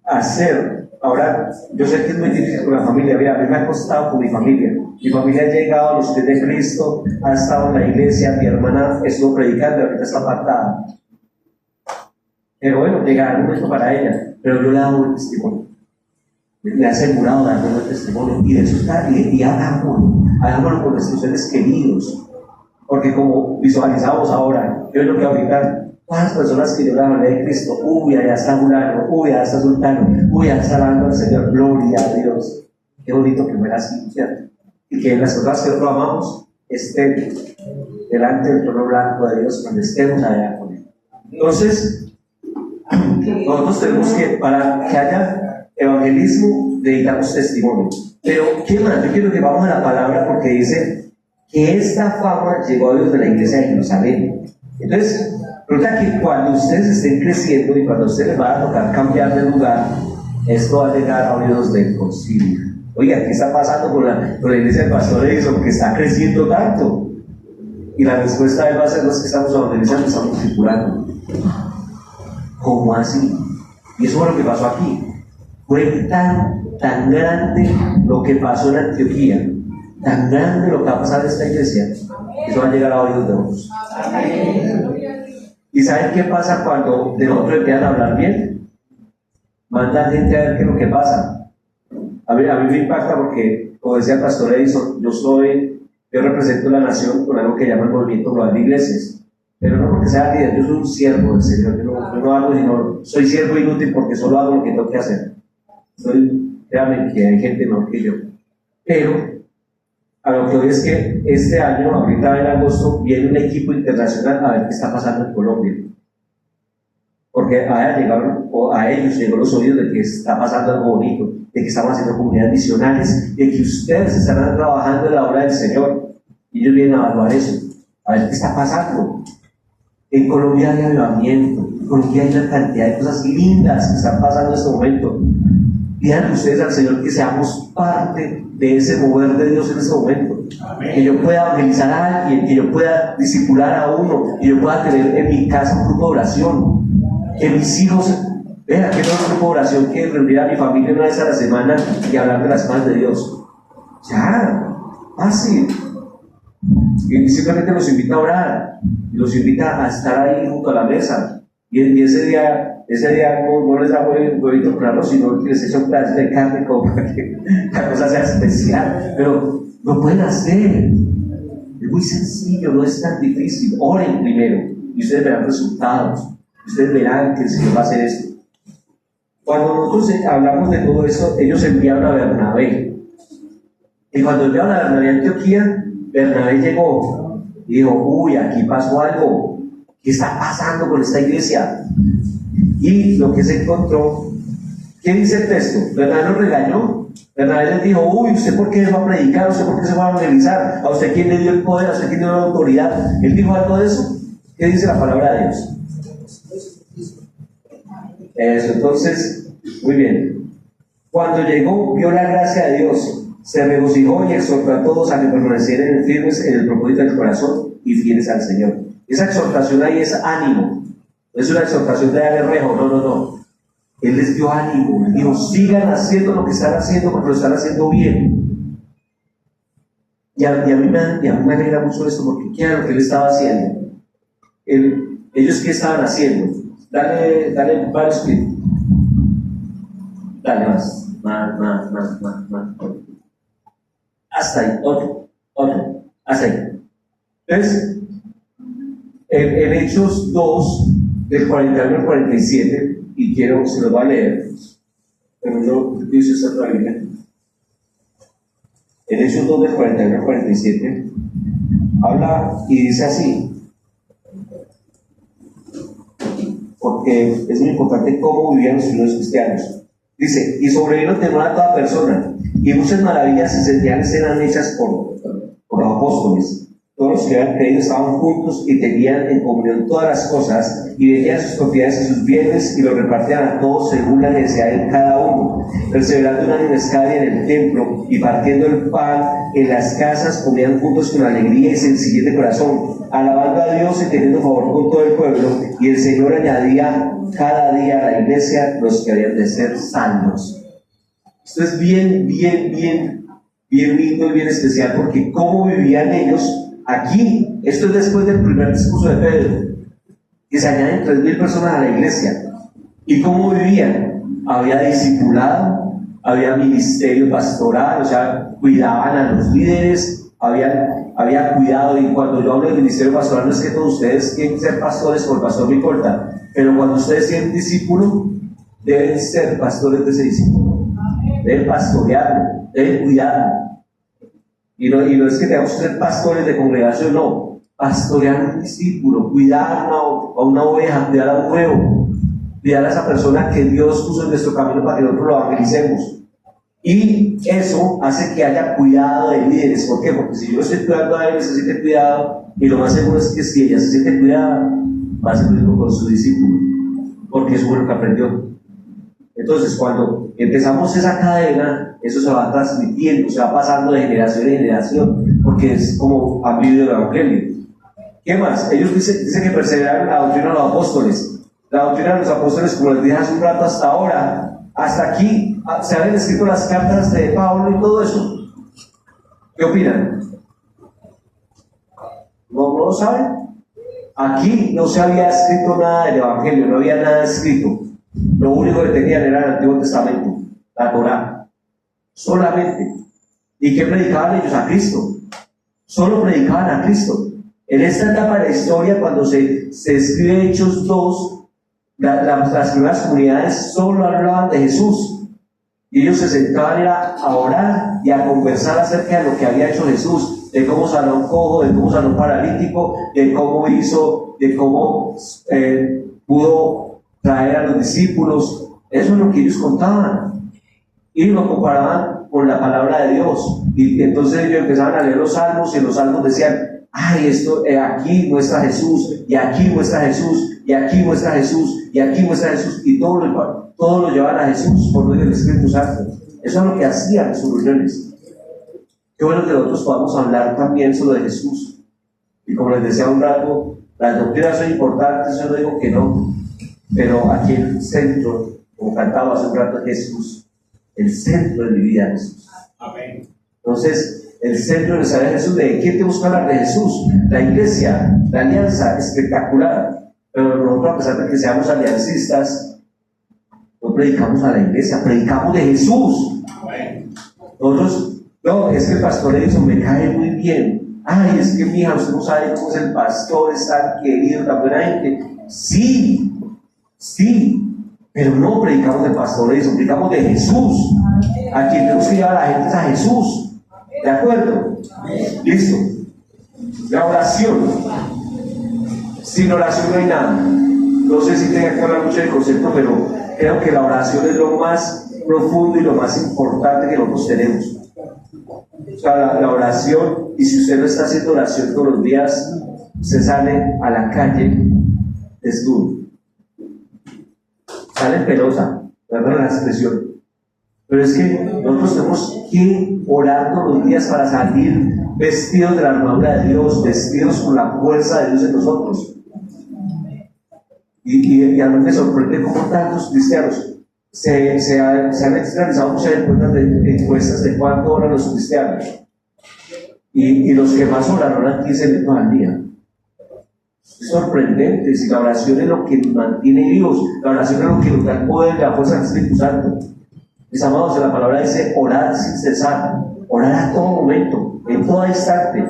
hacer. Ahora, yo sé que es muy difícil con la familia. Mira, a mí me ha costado con mi familia. Mi familia ha llegado a los pies de Cristo, ha estado en la iglesia, mi hermana estuvo predicando y ahorita está apartada. Pero bueno, llegará un momento para ella, pero yo le he dado un testimonio. Le he asegurado darle un testimonio, y de eso está, y hagámoslo con nuestros seres queridos, porque como visualizamos ahora, yo creo que ahorita, ¿cuántas personas que yo le hablé de Cristo? Uy, allá está Fulano, uy, allá está Sultano, uy, allá está alabando al Señor, gloria a Dios. Qué bonito que fuera así, ¿cierto? Y que las personas que nosotros amamos estén delante del trono blanco de Dios cuando estemos allá con Él. Entonces, nosotros tenemos que, para que haya evangelismo, necesitamos testimonio. Pero, ¿qué más? Yo quiero que vamos a la palabra, porque dice que esta fama llegó a Dios de la iglesia de Jerusalén. Entonces, resulta que cuando ustedes estén creciendo y cuando a ustedes les va a tocar cambiar de lugar, esto va a llegar a oídos del concilio. Oiga, ¿qué está pasando con la iglesia del pastor Edison, que está creciendo tanto? Y la respuesta va a ser: los que estamos evangelizando, estamos circulando. ¿Cómo así? Y eso fue lo que pasó aquí. Fue tan grande lo que pasó en Antioquía, tan grande lo que va a pasar en esta iglesia, que eso va a llegar a oídos de otros. ¿Y saben qué pasa cuando de nosotros empiezan a hablar bien? Manda gente a ver qué es lo que pasa. A mí me impacta porque, como decía el pastor Edison, yo represento la nación con algo que llama el movimiento global de iglesias. Pero no porque sea líder, yo soy un siervo del Señor. Yo no hago sino, soy siervo inútil porque solo hago lo que tengo que hacer. Créanme que hay gente mejor que yo. Pero a lo que hoy es que este año, ahorita en agosto, viene un equipo internacional a ver qué está pasando en Colombia. Porque a ellos llegó los oídos de que está pasando algo bonito, de que estamos haciendo comunidades misionales, de que ustedes estarán trabajando en la obra del Señor. Y ellos vienen a evaluar eso, a ver qué está pasando. En Colombia hay avivamiento, en Colombia hay una cantidad de cosas lindas que están pasando en este momento. Pidan ustedes al Señor que seamos parte de ese mover de Dios en este momento. Amén. Que yo pueda evangelizar a alguien, que yo pueda discipular a uno, que yo pueda tener en mi casa un grupo de oración, que mis hijos, vean que no es un grupo de oración que reunir a mi familia una vez a la semana y hablar de las cosas de Dios. Ya, fácil. Y simplemente los invita a orar, y los invita a estar ahí junto a la mesa. Y ese día no les da huevito con arroz, sino que les echa un pedazo de carne como para que la cosa sea especial. Pero lo pueden hacer. Es muy sencillo, no es tan difícil. Oren primero y ustedes verán resultados. Ustedes verán que el Señor va a hacer esto. Cuando nosotros hablamos de todo eso, ellos enviaron a Bernabé. Y cuando enviaron a Bernabé a Antioquía, Bernabé llegó y dijo: uy, aquí pasó algo. ¿Qué está pasando con esta iglesia? Y lo que se encontró, ¿qué dice el texto? Bernabé los regañó. Bernabé les dijo: uy, ¿usted por qué va a predicar? ¿Usted por qué se va a evangelizar? ¿A usted quién le dio el poder? ¿A usted quién le dio la autoridad? ¿Él dijo algo de eso? ¿Qué dice la palabra de Dios? Eso, entonces, muy bien. Cuando llegó, vio la gracia de Dios, se regocijó y exhortó a todos a que permanecieran firmes en el propósito del corazón y fieles al Señor. Esa exhortación ahí es ánimo, no es una exhortación de darle rejo, no. Él les dio ánimo, les dijo: sigan haciendo lo que están haciendo porque lo están haciendo bien. Y a mí me alegra mucho esto, porque ¿qué era lo que él estaba haciendo? Ellos ¿qué estaban haciendo? Dale varios clics. Dale más. Hasta ahí, otro. Hasta ahí. Entonces, en Hechos 2, del 41 al 47, y quiero, se lo va a leer, pero no dice esa otra Biblia. En Hechos 2, del 41 al 47, habla y dice así, porque es muy importante cómo vivían los primeros cristianos. Dice: y sobrevino temor a toda persona, y muchas maravillas y señales eran hechas por los apóstoles. Todos los que habían creído estaban juntos y tenían en comunión todas las cosas, y vendían sus propiedades y sus bienes y los repartían a todos según la necesidad de cada uno, perseverando unánime cada día en el templo y partiendo el pan en las casas, comían juntos con alegría y sencillez de corazón, alabando a Dios y teniendo favor con todo el pueblo, y el Señor añadía cada día a la iglesia los que habían de ser salvos. Esto es bien lindo y bien especial, porque cómo vivían ellos aquí. Esto es después del primer discurso de Pedro, que se añaden 3,000 personas a la iglesia. ¿Y cómo vivían? Había discipulado, había ministerio pastoral, o sea, cuidaban a los líderes, había cuidado. Y cuando yo hablo de ministerio pastoral, no es que todos ustedes quieren ser pastores, por pastor me importa, pero cuando ustedes tienen discípulo, deben ser pastores de ese discípulo, deben pastorearlo, deben cuidarlo. Y no es que tengamos que ser pastores de congregación, no. Pastorear a un discípulo, cuidar a una oveja, cuidar a un huevo, cuidar a esa persona que Dios puso en nuestro camino para que nosotros lo evangelicemos. Y eso hace que haya cuidado de líderes. ¿Por qué? Porque si yo estoy cuidando a él, se siente cuidado, y lo más seguro es que si ella se siente cuidada, va a hacer lo mismo con su discípulo, porque eso fue lo que aprendió. Entonces, cuando empezamos esa cadena, eso se va transmitiendo, se va pasando de generación en generación, porque es como han vivido el Evangelio. ¿Qué más? Ellos dicen que perseveraron la doctrina de los apóstoles. La doctrina de los apóstoles, como les dije hace un rato, hasta ahora, hasta aquí, se habían escrito las cartas de Pablo y todo eso. ¿Qué opinan? ¿No lo saben? Aquí no se había escrito nada del Evangelio, no había nada escrito. Lo único que tenían era el Antiguo Testamento, la Torá, solamente. ¿Y qué predicaban ellos? A Cristo. Solo predicaban a Cristo. En esta etapa de la historia, cuando se escribe Hechos 2, las primeras comunidades solo hablaban de Jesús. Y ellos se sentaban a orar y a conversar acerca de lo que había hecho Jesús, de cómo sanó a un cojo, de cómo sanó a un paralítico, de cómo pudo traer a los discípulos. Eso es lo que ellos contaban. Y lo comparaban con la palabra de Dios. Y entonces ellos empezaban a leer los salmos, y en los salmos decían: ay, esto, aquí muestra Jesús, y aquí muestra Jesús, y aquí muestra Jesús, y aquí muestra Jesús, y todo lo llevan a Jesús por medio del Espíritu Santo. Eso es lo que hacían en sus reuniones. Qué bueno que nosotros podamos hablar también sobre Jesús. Y como les decía un rato, las doctrinas son importantes, yo no digo que no, pero aquí el centro, como cantaba hace un rato, es Jesús. El centro de mi vida es Jesús. Amén. Entonces, el centro de nuestra vida es Jesús. ¿De quién tenemos que hablar? De Jesús. La iglesia, la alianza, espectacular. Pero nosotros nosotros, a pesar de que seamos aliancistas, no predicamos a la iglesia, predicamos de Jesús. Nosotros, no, es que el pastor Edison me cae muy bien. Ay, es que mija, usted no sabe cómo es el pastor, es tan querido, tan buena gente. Sí, pero no predicamos del pastor Edison, predicamos de Jesús. A quien tenemos que llevar a la gente es a Jesús. ¿De acuerdo? Listo. La oración. Sin oración no hay nada. No sé si tenga que hablar mucho del concepto, pero creo que la oración es lo más profundo y lo más importante que nosotros tenemos. O sea, la oración, y si usted no está haciendo oración todos los días, usted sale a la calle desnudo. Sale pelosa, perdón la expresión. Pero es que nosotros tenemos que orar todos los días para salir vestidos de la armadura de Dios, vestidos con la fuerza de Dios en nosotros. Y a mí me sorprende cómo tantos cristianos se han realizado muchas encuestas de cuánto oran los cristianos. Y los que más oran oran 15 minutos al día. Es sorprendente. Si la oración es lo que nos mantiene vivos, la oración es lo que nos da el poder, la fuerza del Espíritu Santo. Mis amados, la palabra dice orar sin cesar, orar a todo momento, en todo instante.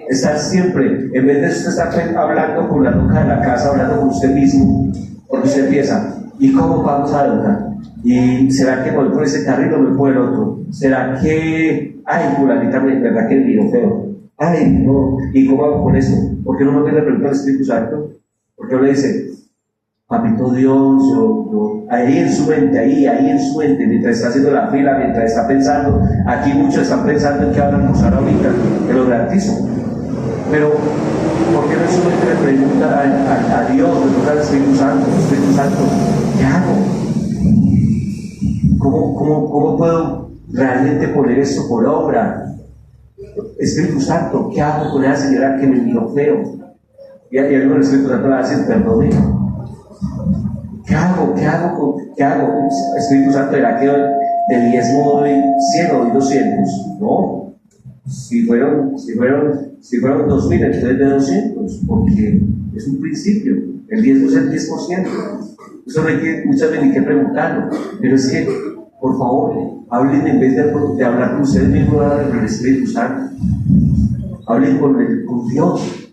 Estar siempre, en vez de usted estar hablando con la loca de la casa, hablando con usted mismo, porque usted empieza, ¿y cómo vamos a educar? ¿Y será que voy por ese carril o me por el otro? ¿Será que, ay, fulanita, verdad que vino feo? Ay, no, ¿y cómo hago con eso? ¿Por qué no me viene a preguntar al Espíritu Santo? Porque uno le dice, papito Dios, ahí en su mente, mientras está haciendo la fila, mientras está pensando, aquí muchos están pensando en qué van a almorzar ahorita, en lo gratis. Pero, ¿por qué no en su mente le pregunta a Dios, le pregunta al Espíritu Santo, ¿qué hago? ¿Cómo puedo realmente poner esto por obra? Espíritu Santo, ¿qué hago con esa señora que me miró feo? Y luego el Espíritu Santo le va a decir, perdone. ¿Qué hago? Espíritu Santo, ¿era que del diezmo doy 100 o doy 200? No. Si fueron 2000, entonces de 200, porque es un principio. El diezmo es el 10%. Eso no hay que muchas veces ni que preguntarlo. Pero es que, por favor, hablen en vez de hablar con ustedes mismos, hablen con el Espíritu Santo. Hablen con Dios.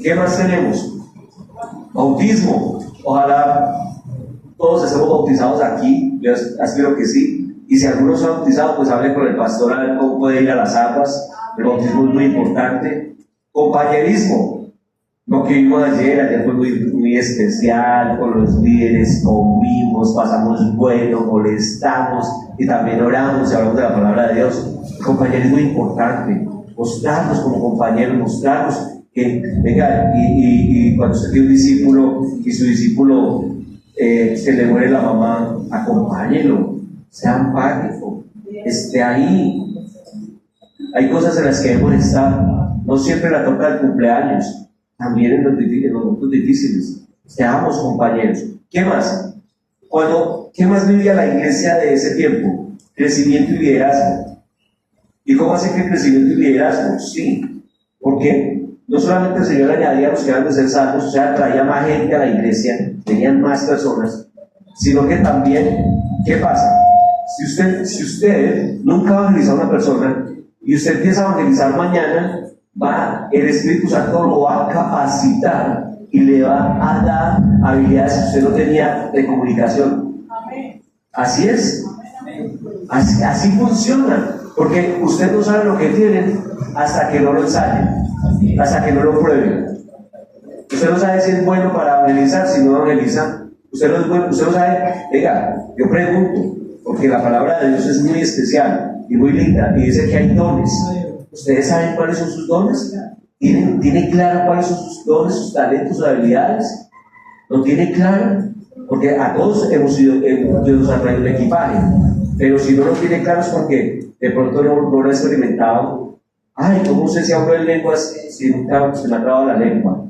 ¿Qué más tenemos? Bautismo. Ojalá todos estemos bautizados aquí. Yo espero que sí. Y si alguno se ha bautizado, pues hable con el pastor a ver cómo puede ir a las aguas. El bautismo es muy importante. Compañerismo. Lo que vimos ayer fue muy especial. Con los líderes convivimos, pasamos bueno, molestamos y también oramos y hablamos de la palabra de Dios. El compañerismo es importante. Mostrarnos como compañeros, mostrarnos que, venga, y cuando usted tiene un discípulo y su discípulo se le muere la mamá, acompáñelo, sea empático, esté ahí. Hay cosas en las que debemos estar, no siempre la toca el cumpleaños, también en los momentos difíciles. Seamos compañeros. ¿Qué más? ¿Qué más vivía la iglesia de ese tiempo? Crecimiento y liderazgo. ¿Y cómo hace que el crecimiento y liderazgo? Sí, porque no solamente el Señor añadía a los que eran de ser salvos, o sea, traía más gente a la iglesia, tenían más personas, sino que también, ¿qué pasa? Si usted nunca evangeliza a una persona y usted empieza a evangelizar mañana, el Espíritu Santo lo va a capacitar y le va a dar habilidades que usted no tenía de comunicación. Así es. Así funciona. Porque usted no sabe lo que tiene hasta que no lo ensaye, hasta que no lo pruebe. Usted no sabe si es bueno para evangelizar, si no evangeliza. Usted no es bueno, usted no sabe. Venga, yo pregunto, porque la palabra de Dios es muy especial y muy linda, y dice que hay dones. ¿Ustedes saben cuáles son sus dones? ¿Tiene claro cuáles son sus dones, sus talentos, sus habilidades? ¿Lo tiene claro? Porque a todos Dios nos ha traído un equipaje, pero si no lo tiene claro es porque de pronto no lo ha experimentado. Ay, ¿cómo sé si hablo en lenguas si nunca se me ha trabado la lengua?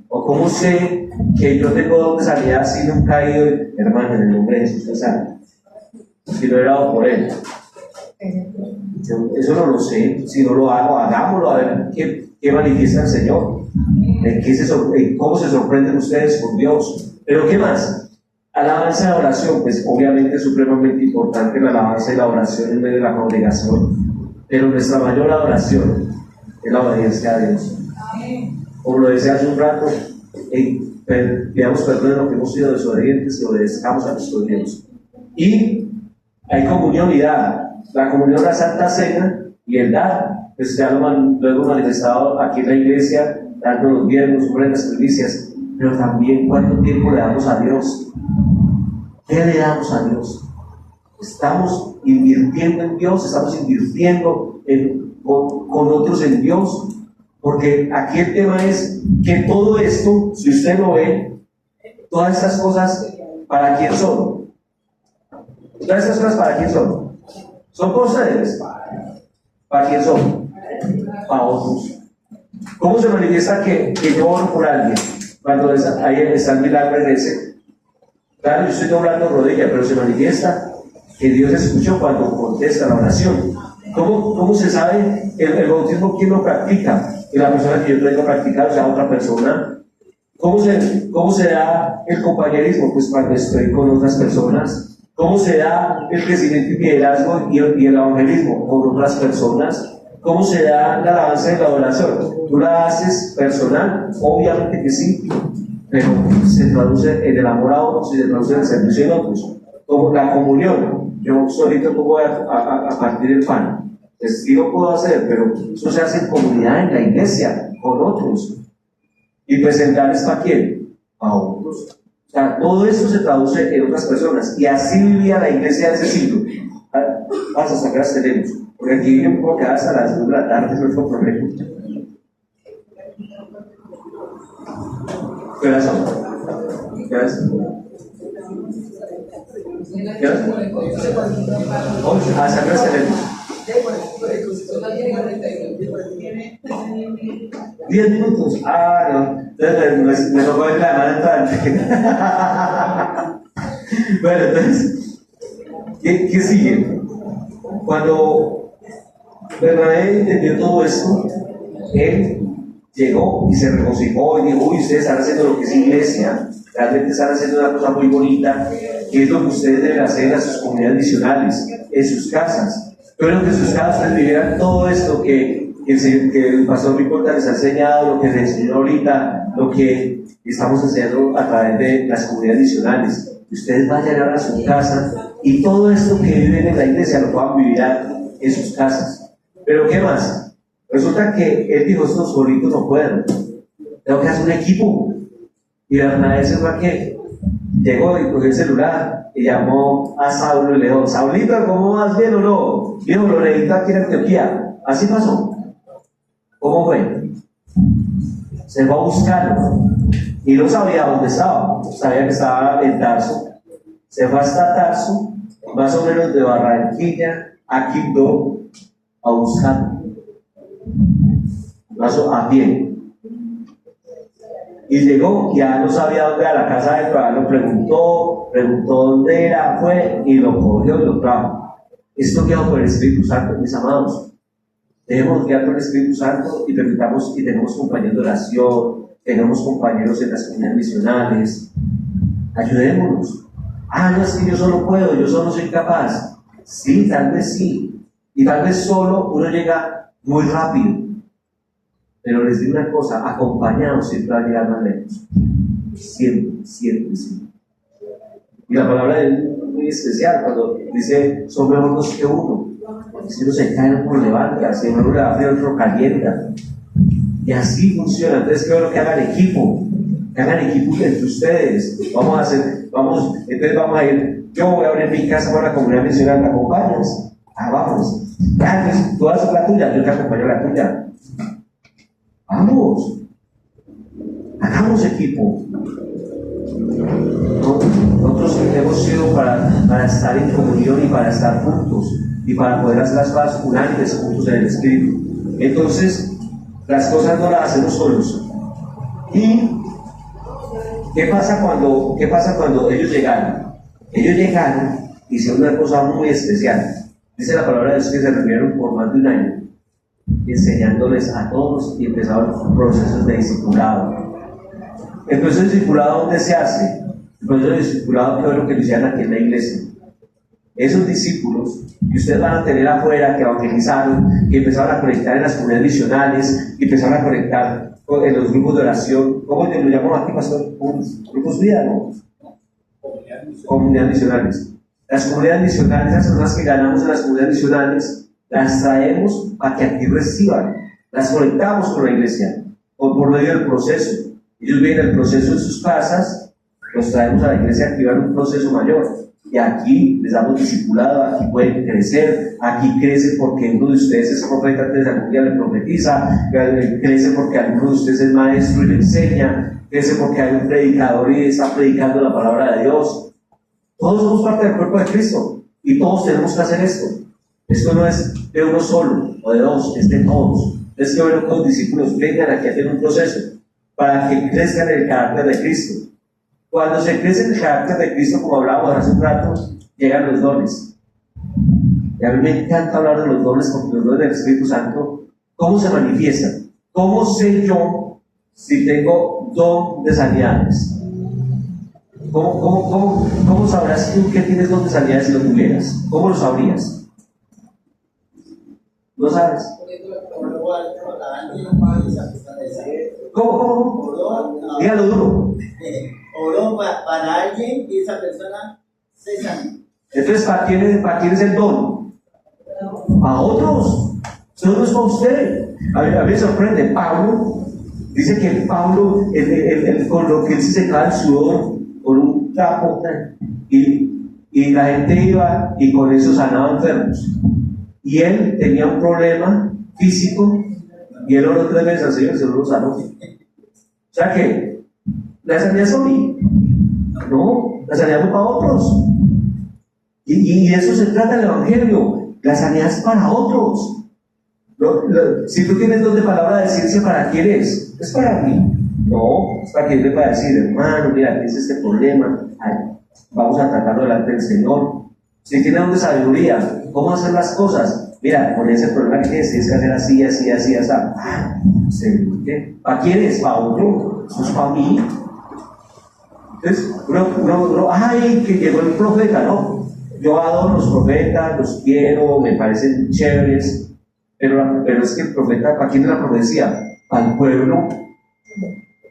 ¿O cómo sé que yo tengo don de sanidad si nunca he ido? Hermano, en el nombre de Jesús, usted sabe. Si no he orado por él. Eso no lo sé. Si no lo hago, hagámoslo a ver qué manifiesta el Señor. ¿Cómo se sorprenden ustedes con Dios? Pero ¿qué más? Alabanza y oración, pues obviamente es supremamente importante la alabanza y la oración en medio de la congregación, pero nuestra mayor adoración es la obediencia a Dios. Como lo decía hace un rato, pidamos perdón de lo que hemos sido desobedientes y obedezcamos a nuestro Dios. Y hay comunión y dar. La comunión, la Santa Cena y el dar, pues ya lo hemos manifestado aquí en la iglesia, dando los bienes, ofrendas, primicias, pero también cuánto tiempo le damos a Dios. ¿Qué le damos a Dios? Estamos invirtiendo en Dios, estamos invirtiendo con otros en Dios, porque aquí el tema es que todo esto, si usted lo ve, todas estas cosas, ¿para quién son? Todas estas cosas, ¿para quién son? ¿Son por ustedes? ¿Para quién son? Para otros. ¿Cómo se manifiesta que yo oro por alguien? Cuando ahí está el milagro en ese. Claro, yo estoy doblando rodilla, pero se manifiesta que Dios escuchó cuando contesta la oración. ¿Cómo se sabe el bautismo? ¿Quién lo practica? Que la persona que yo tengo que practicar, o sea, otra persona. ¿Cómo se da el compañerismo? Pues cuando estoy con otras personas. ¿Cómo se da el crecimiento y liderazgo y el evangelismo? Con otras personas. ¿Cómo se da la alabanza y la adoración? ¿Tú la haces personal? Obviamente que sí, pero se traduce en el amor a otros y se traduce en el servicio en otros. Como la comunión, yo solito pongo a partir el pan. Pues sí lo puedo hacer, pero eso se hace en comunidad, en la iglesia, con otros. Y pues el dar es para quién? Para otros. O sea, todo esto se traduce en otras personas. Y así vivía la iglesia de ese siglo. Vamos a sacar las tenemos. Porque aquí yo puedo quedar hasta las 2 de la tarde, no es un problema. ¿Qué horas son? ¿Qué horas? ¿Qué horas? 11. Ah, sacar las tenemos. 10 minutos. Ah, no. Entonces me tocó ver la mano entrante. Bueno, entonces, ¿qué sigue? Cuando Bernabé entendió todo esto, él llegó y se regocijó y dijo: uy, ustedes están haciendo lo que es iglesia, realmente están haciendo una cosa muy bonita, que es lo que ustedes deben hacer en sus comunidades misionales, en sus casas. Pero que sus casas vivieran todo esto que el pastor Ricorda les ha enseñado, lo que les enseñó ahorita, lo que estamos enseñando a través de las comunidades misionales. Ustedes vayan ahora a su casa y todo esto que viven en la iglesia lo puedan vivir en sus casas. Pero ¿qué más? Resulta que él dijo: estos solitos no pueden, tengo que hacer un equipo. Y Bernabé se fue a qué. Llegó y cogió el celular y llamó a Saulo y le dijo: Saulito, ¿cómo vas? ¿Bien o no? Dijo: lo necesito aquí en Antioquía. Así pasó. ¿Cómo fue? Se fue a buscarlo y no sabía dónde estaba. Sabía que estaba en Tarso. Se fue hasta Tarso, más o menos de Barranquilla a Quibdó, a buscarlo. Pasó a pie. Y llegó, ya no sabía dónde era la casa de Pablo, preguntó dónde era, fue y lo cogió y lo trajo. Esto guiado por el Espíritu Santo, mis amados. Debemos guiar por el Espíritu Santo y permitamos, y tenemos compañeros de oración, tenemos compañeros en las comunidades misionales. Ayudémonos. Ah, no, es que yo solo puedo, yo solo soy capaz. Sí, tal vez sí. Y tal vez solo uno llega muy rápido. Pero les digo una cosa: acompañados siempre va a llegar más lejos. Siempre, siempre, siempre. Y la palabra es muy especial cuando dice: son mejor dos que uno. Si uno se cae, uno levanta. Si uno le da frío, otro calienta. Y así funciona. Entonces, quiero que hagan equipo. Que hagan equipo entre ustedes. Entonces vamos a ir. Yo voy a abrir mi casa para la comunidad misional. ¿Me acompañas? Ah, vamos. Ya, pues, tú haces la tuya, yo te acompaño a la tuya. Vamos, hagamos equipo. Nosotros hemos sido para estar en comunión y para estar juntos y para poder hacer las cosas unánimes juntos en el Espíritu. Entonces, las cosas no las hacemos solos. ¿Y qué pasa cuando ellos llegaron? Ellos llegaron y hicieron una cosa muy especial. Dice la palabra de Dios que se reunieron por más de un año. enseñándoles a todos y empezaron procesos de discipulado. El proceso de discipulado, ¿dónde se hace? El proceso de discipulado, que es lo que lo hicieron aquí en la iglesia. Esos discípulos que ustedes van a tener afuera, que evangelizaron, que empezaron a conectar en las comunidades misionales, que empezaron a conectar en los grupos de oración, ¿cómo lo llamamos aquí, pastor? Grupos vida, ¿no? Comunidades misionales. Las comunidades misionales, las personas que ganamos en las comunidades misionales, las traemos para que aquí reciban, las conectamos con la iglesia, por medio del proceso. Ellos vienen el proceso en sus casas, los traemos a la iglesia a activar un proceso mayor. Y aquí les damos discipulado, aquí pueden crecer, aquí crecen porque uno de ustedes es profeta, antes de algún día le profetiza, crece porque alguno de ustedes es maestro y le enseña, crece porque hay un predicador y está predicando la palabra de Dios. Todos somos parte del cuerpo de Cristo y todos tenemos que hacer esto. Esto no es de uno solo o de dos, es de todos. Es que bueno, los discípulos vengan aquí a hacer un proceso para que crezcan en el carácter de Cristo. Cuando se crece en el carácter de Cristo, como hablábamos hace un rato, llegan los dones. Y a mí me encanta hablar de los dones, porque los dones del Espíritu Santo, ¿cómo se manifiestan? ¿Cómo sé yo si tengo don de sanidades? ¿Cómo sabrás tú que tienes don de sanidades si lo tuvieras? ¿Cómo lo sabrías? ¿No sabes? ¿Cómo? Dígalo duro. Oró para alguien y esa persona se sanó. Entonces, ¿para quién es el don? A otros. Eso no es para usted. A mí me sorprende. Pablo dice que Pablo, con lo que él se secaba el sudor, con un trapo, y la gente iba y con eso sanaba enfermos. Y él tenía un problema físico y él oró 3 veces al Señor y se lo sanó. O sea que la sanidad es para mí. No, la sanidad es para otros. Y eso se trata del Evangelio. La sanidad es para otros. Si tú tienes don de palabra de ciencia, ¿para quién es? Es para mí. No, es para quien te va a decir, hermano, mira, tienes este problema. Ay, vamos a tratarlo delante del Señor. Si tienes don de sabiduría, ¿cómo hacer las cosas? Mira, con ese problema que tienes que hacer así, así, así, así. ¿Qué? ¿Para quién es? ¿Para otro? Eso es para mí. Entonces, ay, que llegó el profeta, ¿no? Yo adoro los profetas, los quiero, me parecen chéveres, pero es que el profeta, ¿para quién es la profecía? Para el pueblo.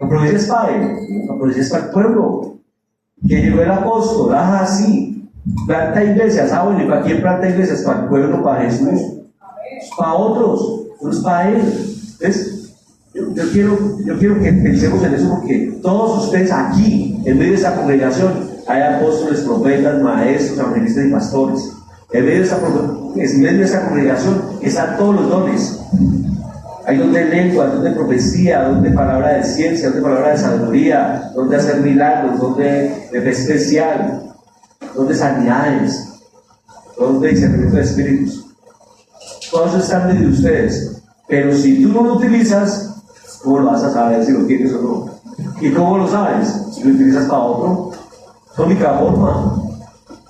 La profecía es para él, la profecía es para el pueblo. Que llegó el apóstol, sí, planta iglesias, bueno, ¿y para quién planta iglesias? Para el pueblo, para Jesús, es para otros, no es para él. Entonces, yo quiero que pensemos en eso, porque todos ustedes aquí, en medio de esta congregación, hay apóstoles, profetas, maestros, evangelistas y pastores. En medio de esta congregación están todos los dones. Hay don de lengua, don de profecía, don de palabra de ciencia, don de palabra de sabiduría, don de hacer milagros, don de fe especial, don de sanidades, don de discernimiento de espíritus. Todos están de ustedes. Pero si tú no lo utilizas, ¿cómo lo vas a saber si lo tienes o no? ¿Y cómo lo sabes? Si lo utilizas para otro. Es la única forma.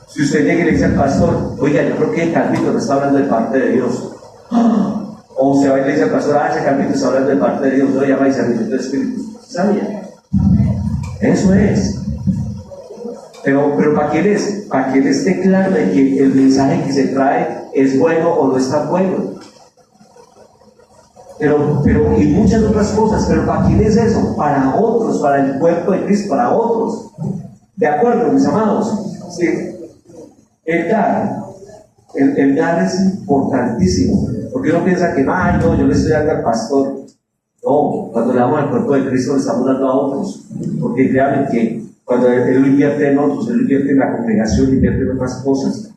Si usted llega y le dice al pastor, oiga, yo creo que Calvito no está hablando de parte de Dios. O usted va y le dice al pastor, ese Calvito está hablando de parte de Dios, no lo llama discernimiento de espíritus. ¿Sabía? Eso es. Pero ¿para quién es? Para que él esté claro de que el mensaje que se trae es bueno o no está bueno. Pero y muchas otras cosas, pero ¿para quién es eso? Para otros, para el cuerpo de Cristo, para otros. ¿De acuerdo, mis amados? Sí. El dar es importantísimo, porque uno piensa que, no, yo le estoy dando al pastor. No, cuando le damos al cuerpo de Cristo le estamos dando a otros, porque créanme que cuando él lo invierte en otros, él lo invierte en la congregación, invierte en otras cosas.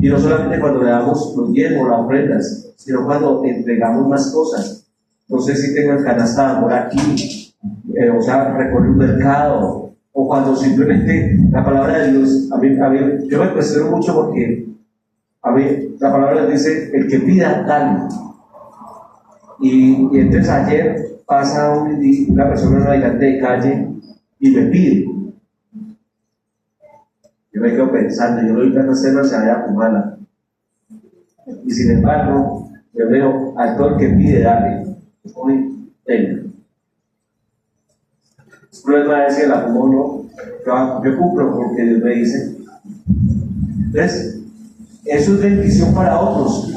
Y no solamente cuando le damos los diezmos, las ofrendas, sino cuando entregamos más cosas. No sé si tengo el canasta de amor aquí, recorrer un mercado, o cuando simplemente la palabra de Dios, a mí yo me cuestiono mucho porque a mí la palabra dice, el que pida, dale. Y entonces ayer pasa una persona en una habitante de calle y me pide. Yo me quedo pensando, yo lo vi que no se vaya a Pumala. Y sin embargo, Yo veo a todo el que pide, dale. Hoy, tenga. El problema es que la como no, yo cumplo porque Dios me dice. Entonces, eso es bendición para otros.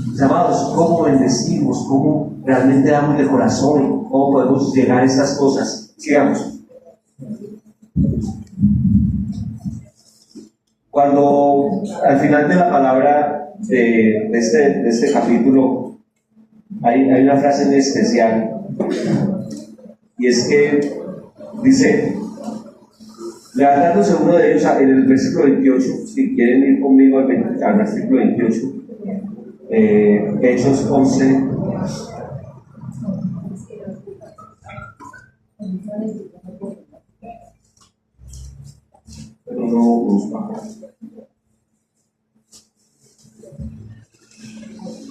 Mis amados, ¿cómo bendecimos? ¿Cómo realmente damos de corazón? ¿Cómo podemos llegar a estas cosas? Sigamos. Cuando al final de la palabra de este capítulo hay una frase en especial, y es que dice, levantándose uno de ellos en el versículo 28, si quieren ir conmigo al versículo 28, Hechos 11. Pero no busca.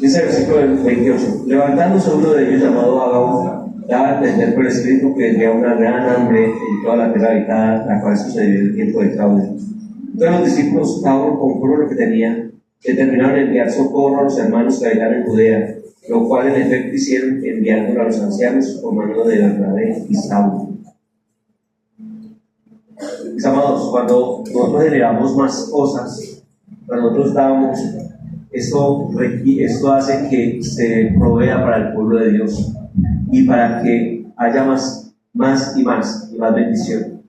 Dice el versículo 28, levantándose uno de ellos llamado Agabo, daba a entender por el Espíritu que tenía una gran hambre en toda la tierra habitada, la cual sucedió en el tiempo de Claudio. Entonces los discípulos, cada uno conforme lo que tenía, determinaron enviar socorro a los hermanos que habitaban en Judea, lo cual en efecto hicieron enviándolo a los ancianos por mano de Bernabé y Saulo. Mis amados, cuando nosotros generamos más cosas, cuando nosotros damos, esto hace que se provea para el pueblo de Dios y para que haya más bendición.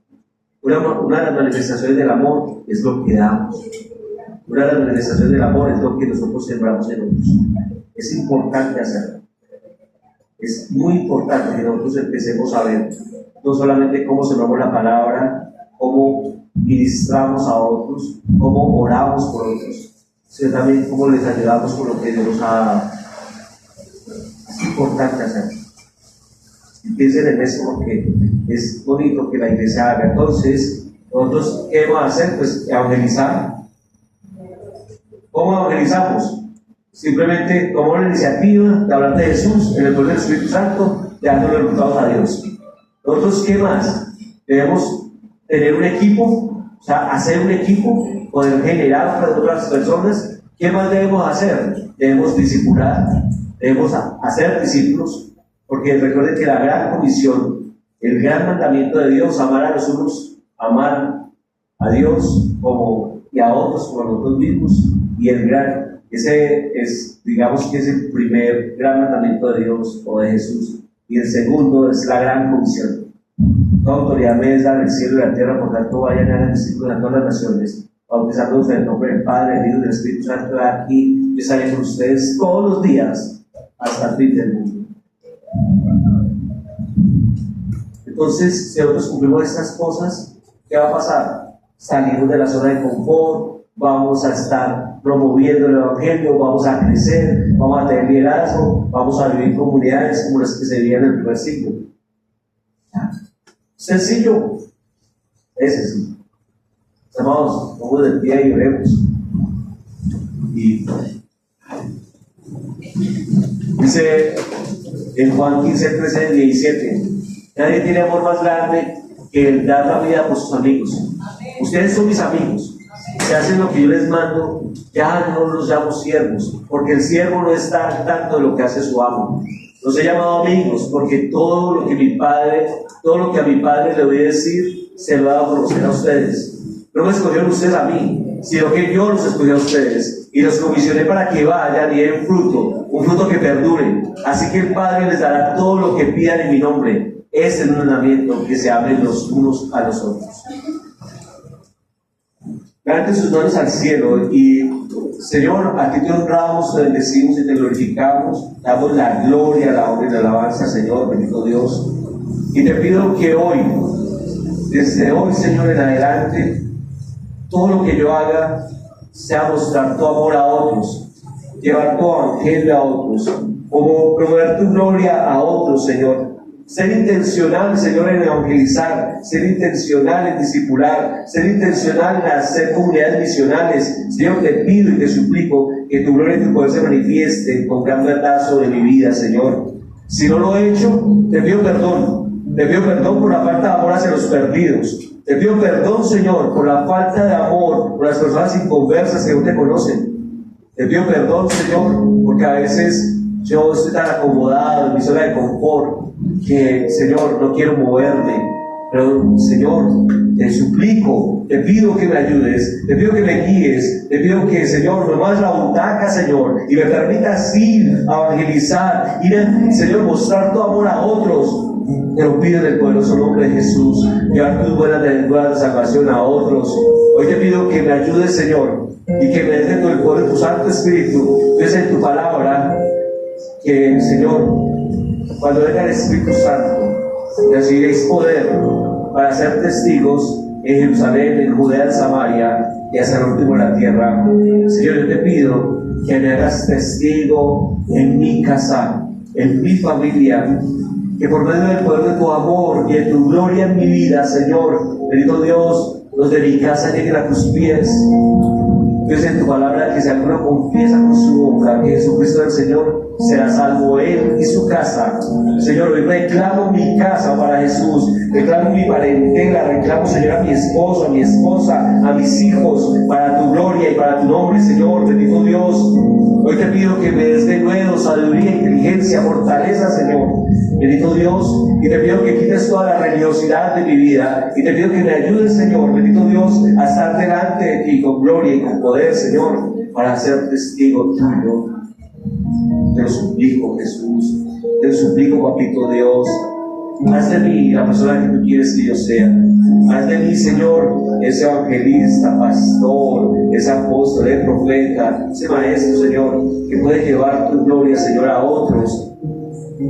Una de las manifestaciones del amor es lo que damos. Una de las manifestaciones del amor es lo que nosotros sembramos en otros. Es importante hacerlo. Es muy importante que nosotros empecemos a ver no solamente cómo sembramos la palabra, cómo ministramos a otros, cómo oramos por otros, sino también cómo les ayudamos con lo que Dios nos ha dado. Es importante hacerlo. Y piensen en eso porque es bonito que la iglesia haga. Entonces, nosotros, ¿qué vamos a hacer? Pues evangelizar. ¿Cómo evangelizamos? Simplemente tomamos la iniciativa de hablar de Jesús en el poder del Espíritu Santo, dando los resultados a Dios. Nosotros, ¿qué más? Debemos tener un equipo, o sea, hacer un equipo, poder generar para otras personas. ¿Qué más debemos hacer? Debemos discipular, debemos hacer discípulos, porque recuerden que la gran comisión, el gran mandamiento de Dios, amar a los unos, amar a Dios y a otros como a nosotros mismos, y ese es, digamos que es el primer gran mandamiento de Dios o de Jesús, y el segundo es la gran comisión. Toda autoridad me es dada en el cielo y en la tierra, por tanto vayan a hacer discípulos a todas las naciones, bautizándolos en el nombre del Padre, del Hijo y del Espíritu Santo, y yo estaré con ustedes todos los días hasta el fin del mundo. Entonces, si nosotros cumplimos estas cosas, ¿qué va a pasar? Salimos de la zona de confort, vamos a estar promoviendo el Evangelio, vamos a crecer, vamos a tener liderazgo, vamos a vivir comunidades como las que se vivían en el primer siglo. Sencillo, es sencillo. Amados, vamos de pie y oremos. Y dice en Juan 15, 13, 17, nadie tiene amor más grande que el dar la vida por sus amigos. Ustedes son mis amigos. Si hacen lo que yo les mando, ya no los llamo siervos, porque el siervo no está al tanto de lo que hace su amo. Los he llamado amigos, porque todo lo que a mi Padre le voy a decir, se lo he dado a conocer a ustedes. No me escogieron ustedes a mí, sino que yo los escogí a ustedes, y los comisioné para que vayan y den fruto, un fruto que perdure. Así que el Padre les dará todo lo que pidan en mi nombre. Este es el mandamiento, que se amen los unos a los otros. Levanten sus manos al cielo y, Señor, a ti te honramos, te bendecimos y te glorificamos, damos la gloria, la honra y la alabanza, Señor, bendito Dios. Y te pido que hoy, desde hoy, Señor, en adelante, todo lo que yo haga sea mostrar tu amor a otros, llevar tu evangelio a otros, como promover tu gloria a otros, Señor. Ser intencional, Señor, en evangelizar, ser intencional en discipular, ser intencional en hacer comunidades misionales. Señor, te pido y te suplico que tu gloria y tu poder se manifiesten con gran verdad sobre mi vida, Señor. Si no lo he hecho, te pido perdón. Te pido perdón por la falta de amor hacia los perdidos. Te pido perdón, Señor, por la falta de amor por las personas inconversas que no te conocen. Te pido perdón, Señor, porque a veces yo estoy tan acomodado en mi zona de confort que, Señor, no quiero moverme. Pero, Señor, te suplico, te pido que me ayudes, te pido que me guíes, te pido que, Señor, me mandes la butaca, Señor, y me permitas ir a evangelizar, ir a, Señor, mostrar tu amor a otros. Te lo pido en el poderoso nombre de Jesús, llevar tus buenas de salvación a otros. Hoy te pido que me ayudes, Señor, y que me des dentro del poder de tu Santo Espíritu, ves en tu palabra, que, Señor, cuando venga el Espíritu Santo, recibiréis poder para ser testigos en Jerusalén, en Judea, en Samaria y hasta el último de la tierra. Señor, yo te pido que me hagas testigo en mi casa, en mi familia, que por medio del poder de tu amor y de tu gloria en mi vida, Señor, bendito Dios, los de mi casa lleguen a tus pies. Dios, en tu palabra, que si alguno confiesa con su boca que Jesucristo es el Señor, será salvo él y su casa. Señor, hoy reclamo mi casa para Jesús, reclamo mi parentela, reclamo, Señor, a mi esposo, a mi esposa, a mis hijos, para tu gloria y para tu nombre, Señor, bendito Dios. Hoy te pido que me des de nuevo sabiduría, inteligencia, fortaleza, Señor, bendito Dios, y te pido que quites toda la religiosidad de mi vida, y te pido que me ayudes, Señor, bendito Dios, a estar delante de ti con gloria y con poder, Señor, para ser testigo tuyo. Te lo suplico, Jesús, te lo suplico, papito Dios, haz de mí la persona que tú quieres que yo sea. Haz de mí, Señor, ese evangelista, pastor, ese apóstol, ese profeta, ese maestro, Señor, que puede llevar tu gloria, Señor, a otros.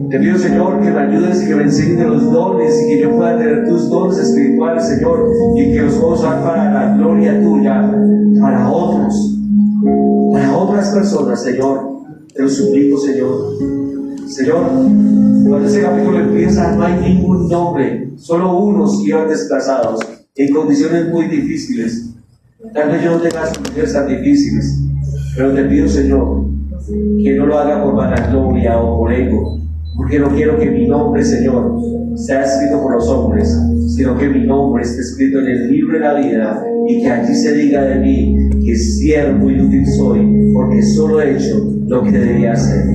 Te pido, Señor, que me ayudes y que me enseñes de los dones y que yo pueda tener tus dones espirituales, Señor, y que los puedo usar para la gloria tuya, para otros, para otras personas, Señor. Te lo suplico, Señor. Señor, cuando ese capítulo empieza, no hay ningún nombre, solo unos que iban desplazados en condiciones muy difíciles. Tal vez yo no tenga condiciones tan difíciles, pero te pido, Señor, que no lo haga por vanagloria o por ego, porque no quiero que mi nombre, Señor, sea escrito por los hombres, sino que mi nombre esté escrito en el libro de la vida y que allí se diga de mí que siervo y útil soy, porque solo he hecho lo que debía hacer.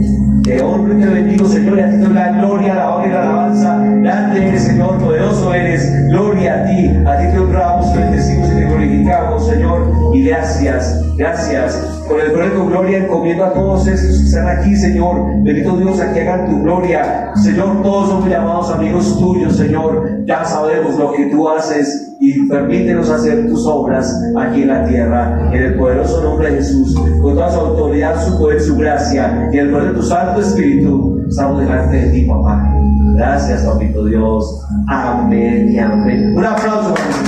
Te honro y te bendigo, Señor, y a ti te doy la gloria, la honra y la alabanza. Grande eres, Señor, poderoso eres. Gloria a ti te honramos, te bendecimos y te glorificamos, Señor. Y gracias, gracias. Por el poder de tu gloria encomiendo a todos estos que están aquí, Señor. Bendito Dios, a que hagan tu gloria. Señor, todos somos llamados amigos tuyos, Señor. Ya sabemos lo que tú haces y permítenos hacer tus obras aquí en la tierra. En el poderoso nombre de Jesús, con toda su autoridad, su poder, su gracia y el poder de tu Santo Espíritu, estamos delante de ti, papá. Gracias, papito Dios. Amén y amén. Un aplauso, papá.